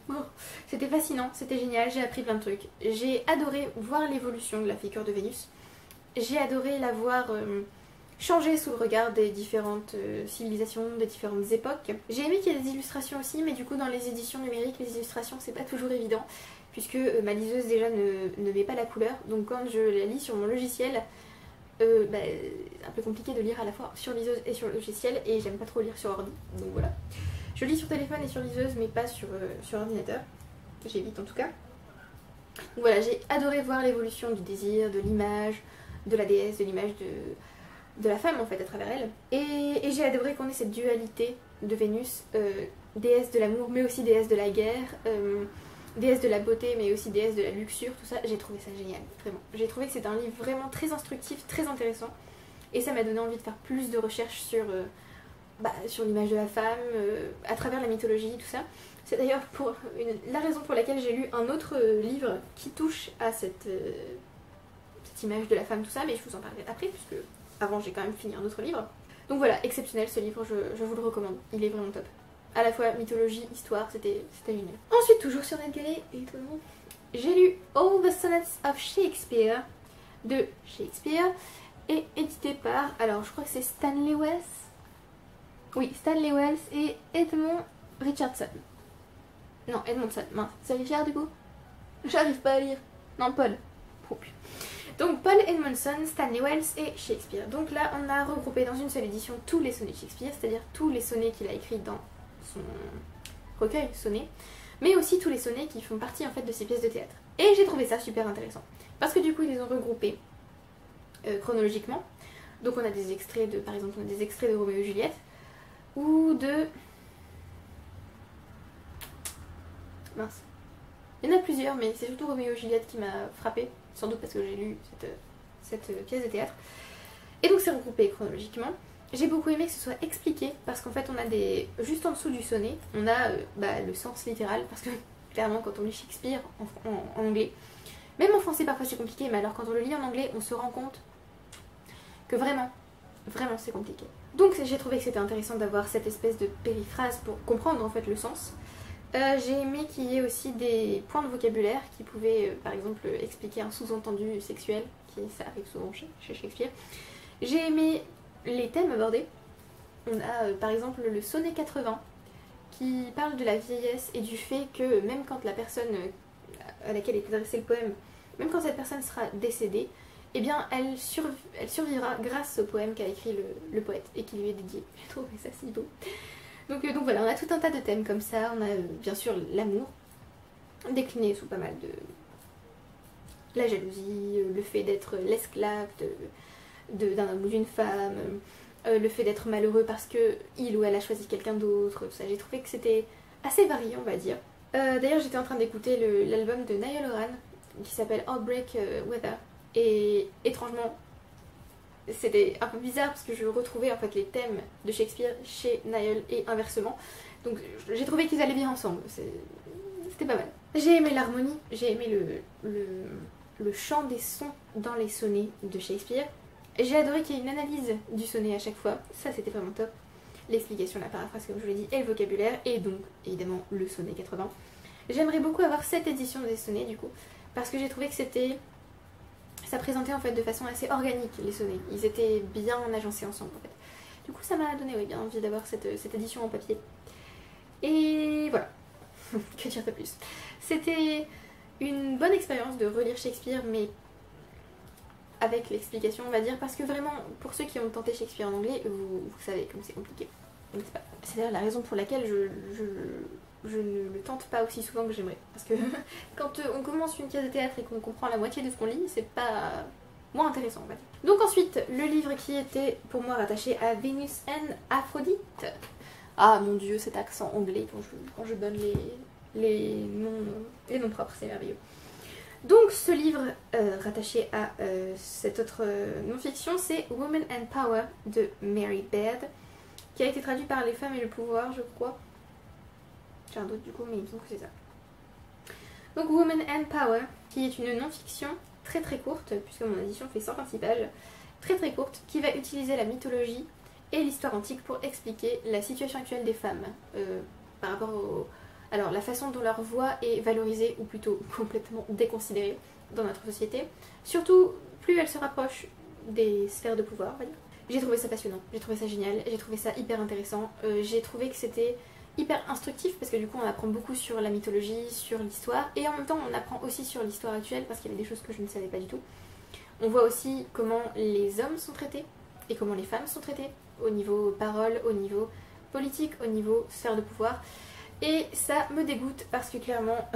fascinant, c'était génial, j'ai appris plein de trucs. J'ai adoré voir l'évolution de la figure de Vénus. J'ai adoré la voir changer sous le regard des différentes civilisations, des différentes époques. J'ai aimé qu'il y ait des illustrations aussi, mais du coup dans les éditions numériques, les illustrations c'est pas toujours évident. Puisque ma liseuse déjà ne met pas la couleur, donc quand je la lis sur mon logiciel, c'est un peu compliqué de lire à la fois sur liseuse et sur le logiciel, et j'aime pas trop lire sur ordi, donc voilà. Je lis sur téléphone et sur liseuse, mais pas sur ordinateur, j'évite en tout cas. Donc voilà, j'ai adoré voir l'évolution du désir, de l'image, de la déesse, de l'image de la femme en fait à travers elle. Et j'ai adoré qu'on ait cette dualité de Vénus, déesse de l'amour, mais aussi déesse de la guerre, déesse de la beauté mais aussi déesse de la luxure, tout ça, j'ai trouvé ça génial, vraiment. J'ai trouvé que c'était un livre vraiment très instructif, très intéressant et ça m'a donné envie de faire plus de recherches sur l'image de la femme, à travers la mythologie, tout ça. C'est d'ailleurs la raison pour laquelle j'ai lu un autre livre qui touche à cette image de la femme, tout ça, mais je vous en parlerai après puisque avant j'ai quand même fini un autre livre. Donc voilà, exceptionnel ce livre, je vous le recommande, il est vraiment top. À la fois mythologie, histoire, c'était génial. Ensuite, toujours sur NetGalley, j'ai lu All the Sonnets of Shakespeare de Shakespeare et édité par, alors je crois que c'est Stanley Wells. Oui, Stanley Wells et Edmond Richardson. Non, Edmondson, mince, c'est Richard du coup? J'arrive pas à lire. Non, Paul. Oh, donc Paul Edmondson, Stanley Wells et Shakespeare. Donc là, on a regroupé dans une seule édition tous les sonnets de Shakespeare, c'est-à-dire tous les sonnets qu'il a écrits dans son recueil sonnet, mais aussi tous les sonnets qui font partie en fait de ses pièces de théâtre. Et j'ai trouvé ça super intéressant, parce que du coup ils les ont regroupés chronologiquement. Donc on a des extraits de, par exemple, on a des extraits de Roméo et Juliette, ou de... Mince. Il y en a plusieurs, mais c'est surtout Roméo et Juliette qui m'a frappée, sans doute parce que j'ai lu cette pièce de théâtre. Et donc c'est regroupé chronologiquement. J'ai beaucoup aimé que ce soit expliqué parce qu'en fait on a juste en dessous du sonnet, on a le sens littéral parce que clairement quand on lit Shakespeare en anglais, même en français parfois c'est compliqué, mais alors quand on le lit en anglais on se rend compte que vraiment c'est compliqué. Donc j'ai trouvé que c'était intéressant d'avoir cette espèce de périphrase pour comprendre en fait le sens. J'ai aimé qu'il y ait aussi des points de vocabulaire qui pouvaient par exemple expliquer un sous-entendu sexuel, ça arrive souvent chez Shakespeare. J'ai aimé les thèmes abordés. On a par exemple le sonnet 80 qui parle de la vieillesse et du fait que même quand la personne à laquelle est adressé le poème, même quand cette personne sera décédée, eh bien elle survivra grâce au poème qu'a écrit le poète et qui lui est dédié. J'ai trouvé ça si beau. Donc voilà, on a tout un tas de thèmes comme ça. On a bien sûr l'amour, décliné sous pas mal de... la jalousie, le fait d'être l'esclave d'un homme ou d'une femme, le fait d'être malheureux parce que il ou elle a choisi quelqu'un d'autre, tout ça. J'ai trouvé que c'était assez varié, on va dire. D'ailleurs, j'étais en train d'écouter l'album de Niall Horan qui s'appelle Heartbreak Weather, et étrangement, c'était un peu bizarre parce que je retrouvais en fait les thèmes de Shakespeare chez Niall et inversement. Donc j'ai trouvé qu'ils allaient bien ensemble. C'était pas mal. J'ai aimé l'harmonie, j'ai aimé le chant des sons dans les sonnets de Shakespeare. J'ai adoré qu'il y ait une analyse du sonnet à chaque fois, ça c'était vraiment top. L'explication, la paraphrase comme je vous l'ai dit, et le vocabulaire, et donc évidemment le sonnet 80. J'aimerais beaucoup avoir cette édition des sonnets du coup, parce que j'ai trouvé que ça présentait en fait de façon assez organique les sonnets. Ils étaient bien agencés ensemble en fait. Du coup ça m'a donné bien envie d'avoir cette édition en papier. Et voilà, que dire de plus. C'était une bonne expérience de relire Shakespeare, mais avec l'explication on va dire, parce que vraiment pour ceux qui ont tenté Shakespeare en anglais, vous savez comme c'est compliqué. C'est d'ailleurs la raison pour laquelle je ne le tente pas aussi souvent que j'aimerais. Parce que quand on commence une pièce de théâtre et qu'on comprend la moitié de ce qu'on lit, c'est pas moins intéressant on va dire. Donc ensuite, le livre qui était pour moi rattaché à Venus and Aphrodite. Ah mon dieu, cet accent anglais quand je donne les noms propres, c'est merveilleux. Donc ce livre rattaché à cette autre non-fiction, c'est Woman and Power de Mary Baird, qui a été traduit par Les femmes et le pouvoir, je crois. J'ai un doute du coup, mais il me semble que c'est ça. Donc Woman and Power, qui est une non-fiction très très courte, puisque mon édition fait 126 pages, très très courte, qui va utiliser la mythologie et l'histoire antique pour expliquer la situation actuelle des femmes par rapport alors la façon dont leur voix est valorisée ou plutôt complètement déconsidérée dans notre société, surtout plus elle se rapproche des sphères de pouvoir, on va dire. J'ai trouvé ça passionnant, j'ai trouvé ça génial, j'ai trouvé ça hyper intéressant, j'ai trouvé que c'était hyper instructif parce que du coup on apprend beaucoup sur la mythologie, sur l'histoire, et en même temps on apprend aussi sur l'histoire actuelle parce qu'il y avait des choses que je ne savais pas du tout. On voit aussi comment les hommes sont traités et comment les femmes sont traitées au niveau parole, au niveau politique, au niveau sphère de pouvoir. Et ça me dégoûte parce que clairement,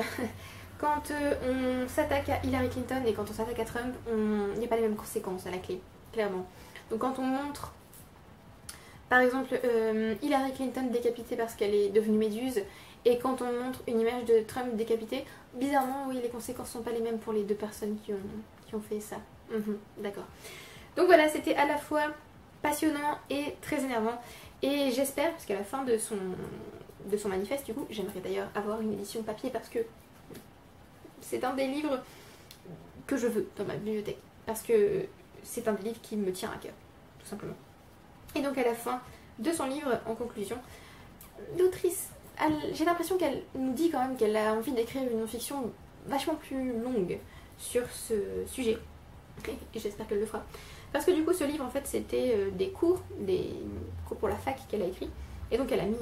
quand on s'attaque à Hillary Clinton et quand on s'attaque à Trump, il n'y a pas les mêmes conséquences à la clé, clairement. Donc quand on montre, par exemple, Hillary Clinton décapitée parce qu'elle est devenue méduse, et quand on montre une image de Trump décapité, bizarrement, oui, les conséquences sont pas les mêmes pour les deux personnes qui ont fait ça. D'accord. Donc voilà, c'était à la fois passionnant et très énervant. Et j'espère, parce qu'à la fin de son manifeste, du coup, j'aimerais d'ailleurs avoir une édition papier parce que c'est un des livres que je veux dans ma bibliothèque. Parce que c'est un des livres qui me tient à cœur, tout simplement. Et donc à la fin de son livre, en conclusion, l'autrice, j'ai l'impression qu'elle nous dit quand même qu'elle a envie d'écrire une non-fiction vachement plus longue sur ce sujet. Et j'espère qu'elle le fera. Parce que du coup ce livre en fait c'était des cours pour la fac qu'elle a écrit. Et donc elle a mis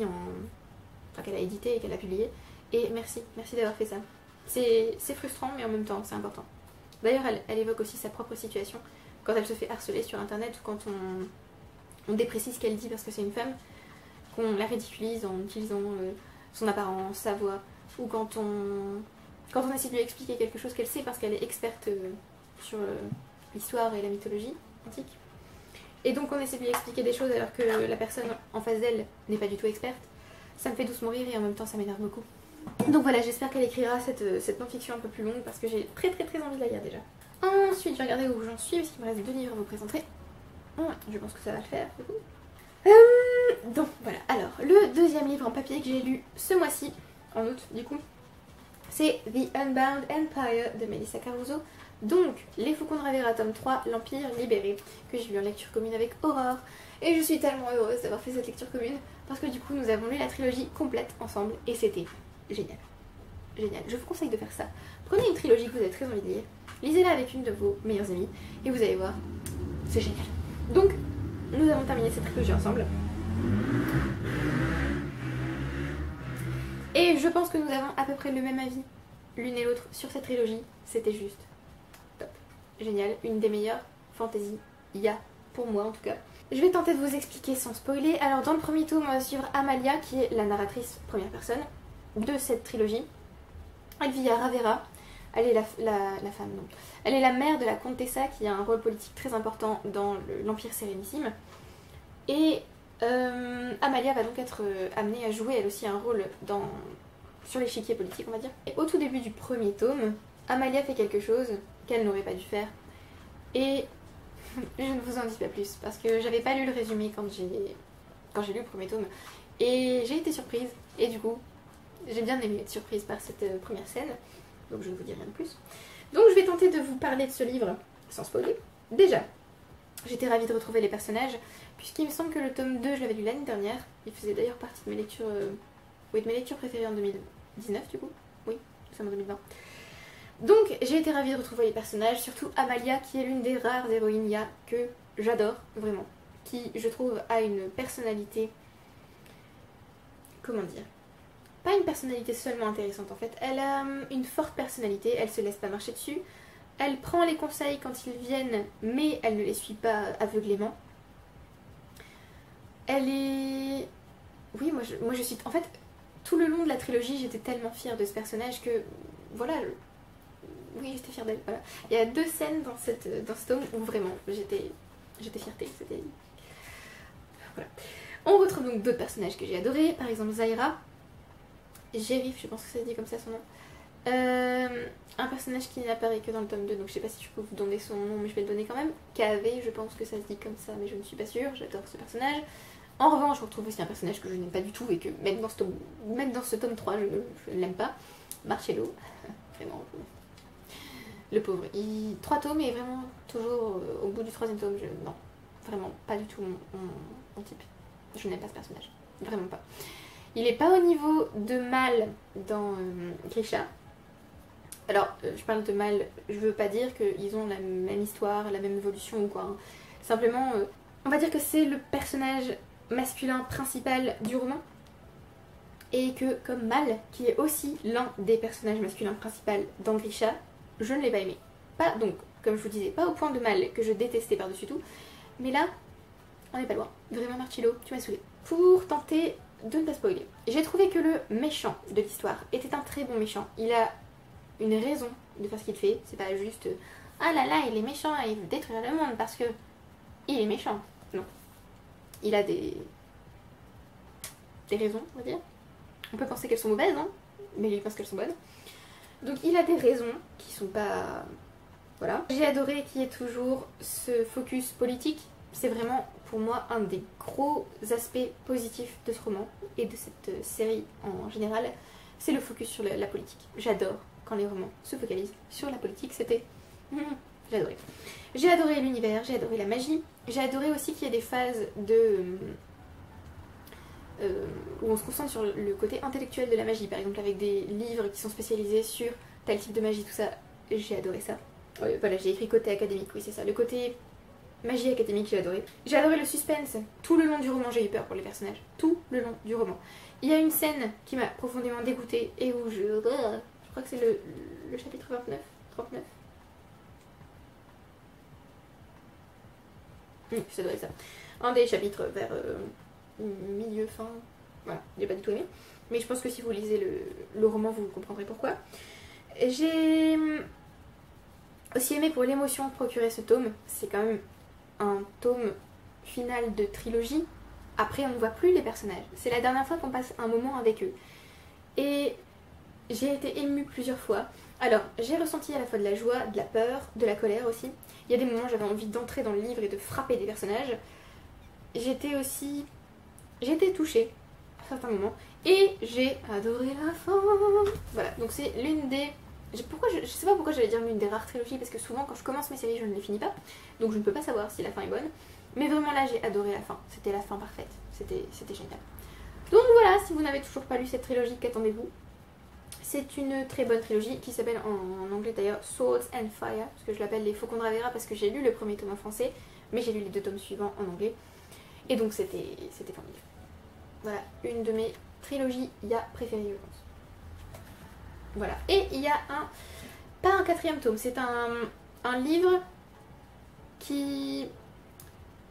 enfin qu'elle a édité et qu'elle a publié. Et merci d'avoir fait ça. C'est frustrant mais en même temps c'est important. D'ailleurs elle évoque aussi sa propre situation quand elle se fait harceler sur internet ou quand on déprécie ce qu'elle dit parce que c'est une femme, qu'on la ridiculise en utilisant son apparence, sa voix, ou quand on essaie de lui expliquer quelque chose qu'elle sait parce qu'elle est experte sur l'histoire et la mythologie antique. Et donc on essaie de lui expliquer des choses alors que la personne en face d'elle n'est pas du tout experte. Ça me fait doucement rire et en même temps ça m'énerve beaucoup. Donc voilà, j'espère qu'elle écrira cette non-fiction un peu plus longue parce que j'ai très envie de la lire déjà. Ensuite, je vais regarder où j'en suis parce qu'il me reste 2 livres à vous présenter. Je pense que ça va le faire du coup. Donc voilà, alors le deuxième livre en papier que j'ai lu ce mois-ci, en août du coup, c'est The Unbound Empire de Melissa Caruso. Donc, Les Faucons de Ravera, tome 3, L'Empire libéré, que j'ai lu en lecture commune avec Aurore. Et je suis tellement heureuse d'avoir fait cette lecture commune, parce que du coup nous avons lu la trilogie complète ensemble, et c'était génial. Génial, je vous conseille de faire ça. Prenez une trilogie que vous avez très envie de lire, lisez-la avec une de vos meilleures amies, et vous allez voir, c'est génial. Donc, nous avons terminé cette trilogie ensemble. Et je pense que nous avons à peu près le même avis, l'une et l'autre, sur cette trilogie. C'était juste top. géniale, une des meilleures fantasy il y a, pour moi en tout cas. Je vais tenter de vous expliquer sans spoiler. Alors dans le premier tome, on va suivre Amalia, qui est la narratrice première personne de cette trilogie. Elle vit à Ravera. Elle est la femme, non. Elle est la mère de la Contessa, qui a un rôle politique très important dans l'Empire Sérénissime. Et Amalia va donc être amenée à jouer elle aussi un rôle sur l'échiquier politique, on va dire. Et au tout début du premier tome, Amalia fait quelque chose qu'elle n'aurait pas dû faire. Et je ne vous en dis pas plus, parce que j'avais pas lu le résumé quand j'ai lu le premier tome. Et j'ai été surprise, et du coup, j'ai bien aimé être surprise par cette première scène. Donc je ne vous dis rien de plus. Donc je vais tenter de vous parler de ce livre sans spoiler. Déjà, j'étais ravie de retrouver les personnages, puisqu'il me semble que le tome 2, je l'avais lu l'année dernière. Il faisait d'ailleurs partie de mes lectures, de mes lectures préférées en 2019 du coup. Oui, c'est en 2020. Donc j'ai été ravie de retrouver les personnages, surtout Amalia, qui est l'une des rares héroïnes IA que j'adore vraiment, qui je trouve a une personnalité, comment dire, pas une personnalité seulement intéressante en fait, elle a une forte personnalité, elle se laisse pas marcher dessus, elle prend les conseils quand ils viennent, mais elle ne les suit pas aveuglément. Elle est... Oui, moi je suis... En fait, tout le long de la trilogie, j'étais tellement fière de ce personnage que... Voilà, oui, j'étais fière d'elle, voilà. Il y a 2 scènes dans ce tome où vraiment, j'étais fierté, c'était... Voilà. On retrouve donc d'autres personnages que j'ai adorés, par exemple Zaira, Gérif, je pense que ça se dit comme ça son nom. Un personnage qui n'apparaît que dans le tome 2, donc je sais pas si je peux vous donner son nom, mais je vais le donner quand même. KV, je pense que ça se dit comme ça, mais je ne suis pas sûre, j'adore ce personnage. En revanche, je retrouve aussi un personnage que je n'aime pas du tout et que même dans ce tome 3, je ne l'aime pas. Marcello, vraiment. Le pauvre. 3 tomes et vraiment toujours au bout du 3e tome, non, vraiment pas du tout mon type. Je n'aime pas ce personnage, vraiment pas. Il n'est pas au niveau de Mal dans Grisha. Alors, je parle de Mal, je veux pas dire qu'ils ont la même histoire, la même évolution ou quoi. Hein. Simplement, on va dire que c'est le personnage masculin principal du roman. Et que, comme Mal, qui est aussi l'un des personnages masculins principaux dans Grisha, je ne l'ai pas aimé. Pas, donc, comme je vous disais, pas au point de Mal que je détestais par-dessus tout. Mais là, on n'est pas loin. Vraiment, Marcello, tu m'as saoulée. Pour tenter de ne pas spoiler, j'ai trouvé que le méchant de l'histoire était un très bon méchant. Il a une raison de faire ce qu'il fait. C'est pas juste ah là là, il est méchant et il veut détruire le monde parce que il est méchant. Non. Il a des raisons, on va dire. On peut penser qu'elles sont mauvaises, hein, mais lui pense qu'elles sont bonnes. Donc il a des raisons qui sont pas... Voilà. J'ai adoré qu'il y ait toujours ce focus politique. C'est vraiment, pour moi, un des gros aspects positifs de ce roman et de cette série en général. C'est le focus sur la politique. J'adore quand les romans se focalisent sur la politique. C'était... j'ai adoré. J'ai adoré l'univers, j'ai adoré la magie. J'ai adoré aussi qu'il y ait des phases de... où on se concentre sur le côté intellectuel de la magie, par exemple avec des livres qui sont spécialisés sur tel type de magie, tout ça, j'ai adoré ça. Voilà, j'ai écrit côté académique, oui c'est ça, le côté magie académique j'ai adoré. J'ai adoré le suspense, tout le long du roman j'ai eu peur pour les personnages, tout le long du roman. Il y a une scène qui m'a profondément dégoûtée et où je crois que c'est le chapitre 29, 39. Oui, ça doit être ça. Un des chapitres vers... milieu, fin, voilà, j'ai pas du tout aimé. Mais je pense que si vous lisez le roman, vous comprendrez pourquoi. J'ai aussi aimé pour l'émotion procurée ce tome. C'est quand même un tome final de trilogie. Après, on ne voit plus les personnages. C'est la dernière fois qu'on passe un moment avec eux. Et j'ai été émue plusieurs fois. Alors, j'ai ressenti à la fois de la joie, de la peur, de la colère aussi. Il y a des moments où j'avais envie d'entrer dans le livre et de frapper des personnages. J'ai été touchée à certains moments et j'ai adoré la fin. Voilà, donc c'est l'une des... je sais pas pourquoi j'allais dire l'une des rares trilogies, parce que souvent quand je commence mes séries je ne les finis pas, donc je ne peux pas savoir si la fin est bonne. Mais vraiment là j'ai adoré la fin, c'était la fin parfaite, c'était génial. Donc voilà, si vous n'avez toujours pas lu cette trilogie, qu'attendez-vous? C'est une très bonne trilogie qui s'appelle en anglais d'ailleurs Swords and Fire, parce que je l'appelle les Faucons de Ravera parce que j'ai lu le premier tome en français, mais j'ai lu les 2 tomes suivants en anglais. Et donc c'était formidable. Voilà, une de mes trilogies IA préférées, je pense. Voilà, et il y a pas un 4e tome, c'est un livre qui...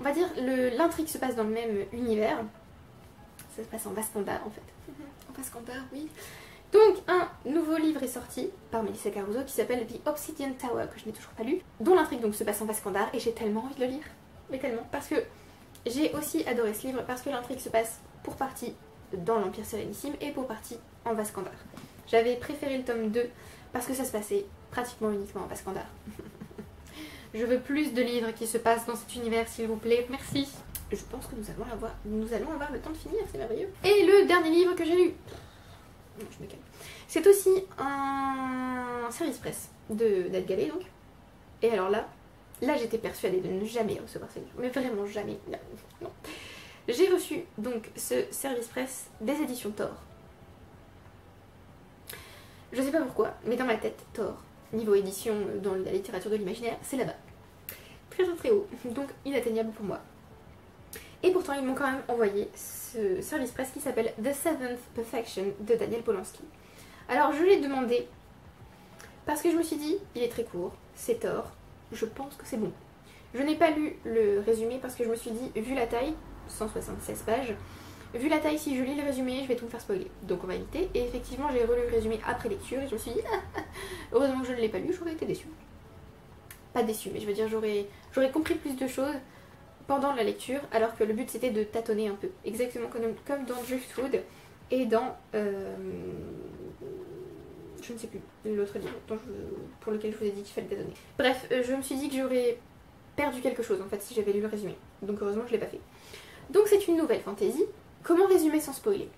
On va dire, l'intrigue se passe dans le même univers. Ça se passe en Vaskandar en fait. En Vaskandar, oui. Donc un nouveau livre est sorti par Melissa Caruso qui s'appelle The Obsidian Tower, que je n'ai toujours pas lu, dont l'intrigue donc se passe en Vaskandar et j'ai tellement envie de le lire. Mais tellement. Parce que j'ai aussi adoré ce livre parce que l'intrigue se passe pour partie dans l'Empire Sérénissime et pour partie en Vaskandar. J'avais préféré le tome 2 parce que ça se passait pratiquement uniquement en Vaskandar. Je veux plus de livres qui se passent dans cet univers, s'il vous plaît. Merci. Je pense que nous allons avoir le temps de finir, c'est merveilleux. Et le dernier livre que j'ai lu, non, je me calme. C'est aussi un service presse d'Ed Gallet, donc. Et alors là j'étais persuadée de ne jamais recevoir ce livre. Mais vraiment jamais. Non. Non. J'ai reçu donc ce service presse des éditions Thor. Je sais pas pourquoi, mais dans ma tête, Thor, niveau édition dans la littérature de l'imaginaire, c'est là-bas. Très très haut, donc inatteignable pour moi. Et pourtant, ils m'ont quand même envoyé ce service presse qui s'appelle The Seventh Perfection de Daniel Polanski. Alors, je l'ai demandé parce que je me suis dit, il est très court, c'est Thor, je pense que c'est bon. Je n'ai pas lu le résumé parce que je me suis dit, vu la taille, 176 pages, vu la taille, si je lis le résumé, je vais tout me faire spoiler. Donc on va éviter. Et effectivement, j'ai relu le résumé après lecture et je me suis dit, heureusement que je ne l'ai pas lu, j'aurais été déçue. Pas déçue, mais je veux dire, j'aurais compris plus de choses pendant la lecture, alors que le but c'était de tâtonner un peu. Exactement comme dans Driftwood et dans... je ne sais plus, l'autre livre pour lequel je vous ai dit qu'il fallait tâtonner. Bref, je me suis dit que j'aurais perdu quelque chose en fait si j'avais lu le résumé. Donc heureusement je ne l'ai pas fait. Donc c'est une nouvelle fantasy. Comment résumer sans spoiler?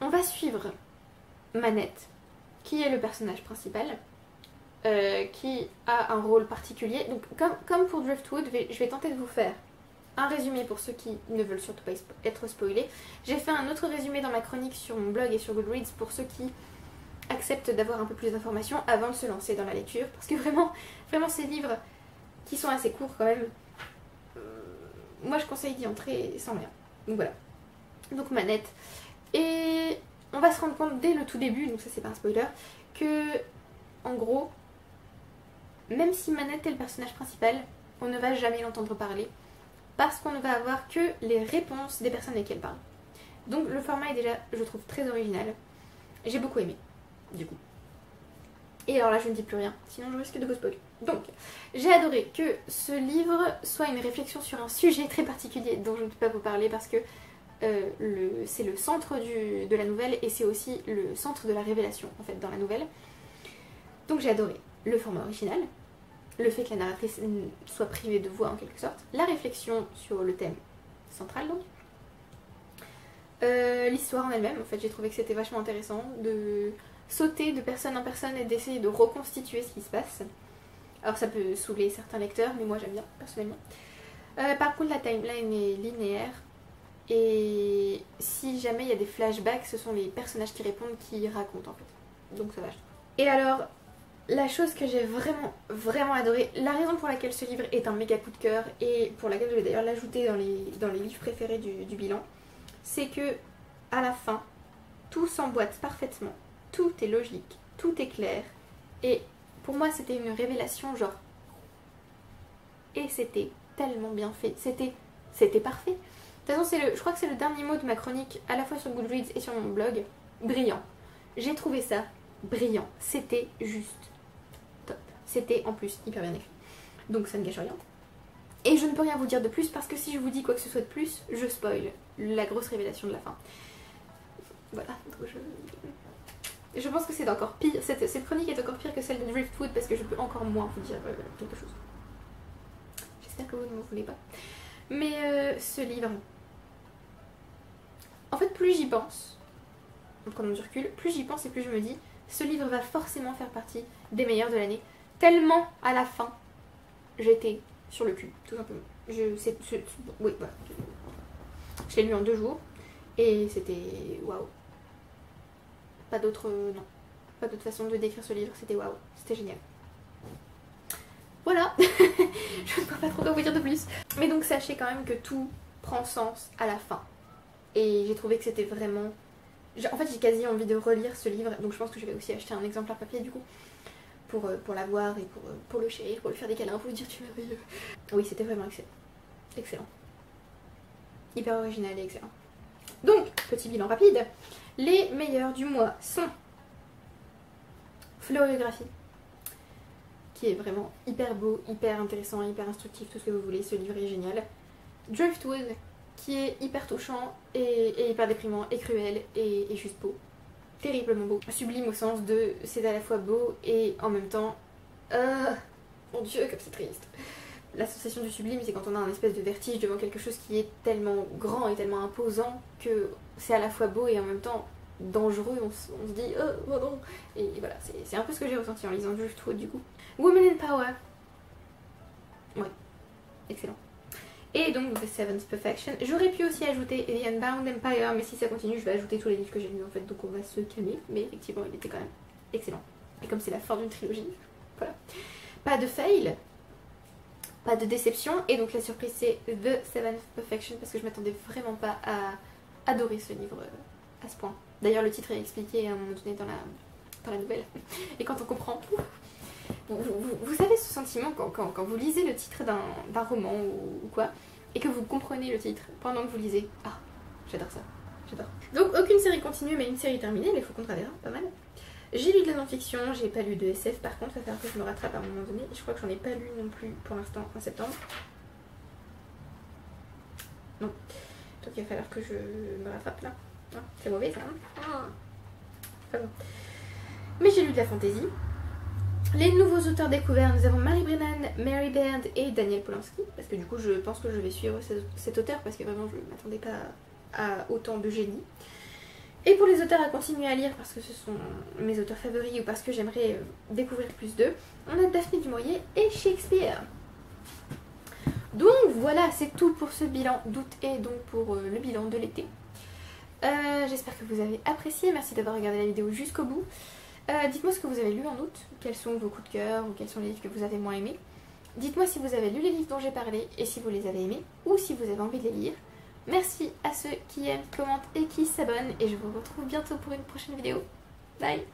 On va suivre Manette, qui est le personnage principal, qui a un rôle particulier. Donc comme pour Driftwood, je vais tenter de vous faire un résumé pour ceux qui ne veulent surtout pas être spoilés. J'ai fait un autre résumé dans ma chronique sur mon blog et sur Goodreads pour ceux qui acceptent d'avoir un peu plus d'informations avant de se lancer dans la lecture. Parce que vraiment ces livres qui sont assez courts quand même, moi je conseille d'y entrer sans rien. Donc voilà. Donc Manette. Et on va se rendre compte dès le tout début, donc ça c'est pas un spoiler, que en gros, même si Manette est le personnage principal, on ne va jamais l'entendre parler. Parce qu'on ne va avoir que les réponses des personnes avec qui elle parle. Donc le format est déjà, je trouve, très original. J'ai beaucoup aimé, du coup. Et alors là, je ne dis plus rien, sinon je risque de vous spoiler. Donc, j'ai adoré que ce livre soit une réflexion sur un sujet très particulier dont je ne peux pas vous parler parce que c'est le centre de la nouvelle et c'est aussi le centre de la révélation, en fait, dans la nouvelle. Donc j'ai adoré le format original, le fait que la narratrice soit privée de voix en quelque sorte, la réflexion sur le thème central donc, l'histoire en elle-même, en fait j'ai trouvé que c'était vachement intéressant de sauter de personne en personne et d'essayer de reconstituer ce qui se passe. Alors ça peut saouler certains lecteurs, mais moi j'aime bien personnellement. Par contre la timeline est linéaire et si jamais il y a des flashbacks, ce sont les personnages qui répondent qui racontent en fait. Donc ça va. Et alors... la chose que j'ai vraiment adoré, la raison pour laquelle ce livre est un méga coup de cœur et pour laquelle je vais d'ailleurs l'ajouter dans les livres préférés du bilan, c'est que à la fin, tout s'emboîte parfaitement, tout est logique, tout est clair et pour moi c'était une révélation genre et c'était tellement bien fait, c'était parfait. De toute façon je crois que c'est le dernier mot de ma chronique à la fois sur Goodreads et sur mon blog, brillant. J'ai trouvé ça brillant, c'était juste top. C'était en plus hyper bien écrit. Donc ça ne gâche rien. Et je ne peux rien vous dire de plus parce que si je vous dis quoi que ce soit de plus, je spoil la grosse révélation de la fin. Voilà. Donc je pense que c'est encore pire. Cette chronique est encore pire que celle de Driftwood parce que je peux encore moins vous dire quelque chose. J'espère que vous ne m'en voulez pas. Mais ce livre... En fait, plus j'y pense, en prenant du recul, plus j'y pense et plus je me dis... ce livre va forcément faire partie des meilleurs de l'année. Tellement à la fin, j'étais sur le cul, tout simplement. Oui, voilà. Je l'ai lu en 2 jours et c'était waouh. Pas d'autre, non, pas d'autre façon de décrire ce livre. C'était waouh, c'était génial. Voilà. Je ne peux pas trop vous dire de plus. Mais donc sachez quand même que tout prend sens à la fin. Et j'ai trouvé que c'était vraiment... En fait j'ai quasi envie de relire ce livre, donc je pense que je vais aussi acheter un exemplaire papier du coup. pour la voir et pour le chérir, pour lui faire des câlins, pour lui dire tu es merveilleux. Oui, c'était vraiment excellent. Excellent. Hyper original et excellent. Donc, petit bilan rapide. Les meilleurs du mois sont Floriographie, qui est vraiment hyper beau, hyper intéressant, hyper instructif, tout ce que vous voulez, ce livre est génial. Driftwood, qui est hyper touchant et hyper déprimant et cruel et juste beau. Terriblement beau. Sublime au sens de c'est à la fois beau et en même temps... mon Dieu, comme c'est triste. La sensation du sublime, c'est quand on a un espèce de vertige devant quelque chose qui est tellement grand et tellement imposant que c'est à la fois beau et en même temps dangereux. On se dit oh non. Et voilà, c'est un peu ce que j'ai ressenti en lisant Driftwood du coup. Woman in Power. Ouais, excellent. Et donc The Seventh Perfection. J'aurais pu aussi ajouter The Unbound Empire, mais si ça continue, je vais ajouter tous les livres que j'ai lus en fait, donc on va se calmer. Mais effectivement, il était quand même excellent. Et comme c'est la fin d'une trilogie, voilà. Pas de fail, pas de déception, et donc la surprise c'est The Seventh Perfection, parce que je m'attendais vraiment pas à adorer ce livre à ce point. D'ailleurs, le titre est expliqué à un moment donné dans la nouvelle. Et quand on comprend... Vous savez ce sentiment quand vous lisez le titre d'un roman ou quoi, et que vous comprenez le titre pendant que vous lisez. Ah, j'adore ça, j'adore. Donc aucune série continue mais une série terminée, les Faucons Travers, pas mal. J'ai lu de la non-fiction, j'ai pas lu de SF par contre, ça fait un peu que je me rattrape à un moment donné. Je crois que j'en ai pas lu non plus pour l'instant en septembre. Non, donc il va falloir que je me rattrape là. Ah, c'est mauvais ça, hein. Pas bon. Mais j'ai lu de la fantasy. Les nouveaux auteurs découverts, nous avons Mary Brennan, Mary Baird et Daniel Polanski, parce que du coup je pense que je vais suivre cet auteur parce que vraiment je ne m'attendais pas à autant de génie. Et pour les auteurs à continuer à lire parce que ce sont mes auteurs favoris ou parce que j'aimerais découvrir plus d'eux, on a Daphné du Maurier et Shakespeare. Donc voilà, c'est tout pour ce bilan d'août et donc pour le bilan de l'été. J'espère que vous avez apprécié, merci d'avoir regardé la vidéo jusqu'au bout. Dites-moi ce que vous avez lu en août, quels sont vos coups de cœur ou quels sont les livres que vous avez moins aimés. Dites-moi si vous avez lu les livres dont j'ai parlé et si vous les avez aimés ou si vous avez envie de les lire. Merci à ceux qui aiment, commentent et qui s'abonnent et je vous retrouve bientôt pour une prochaine vidéo. Bye!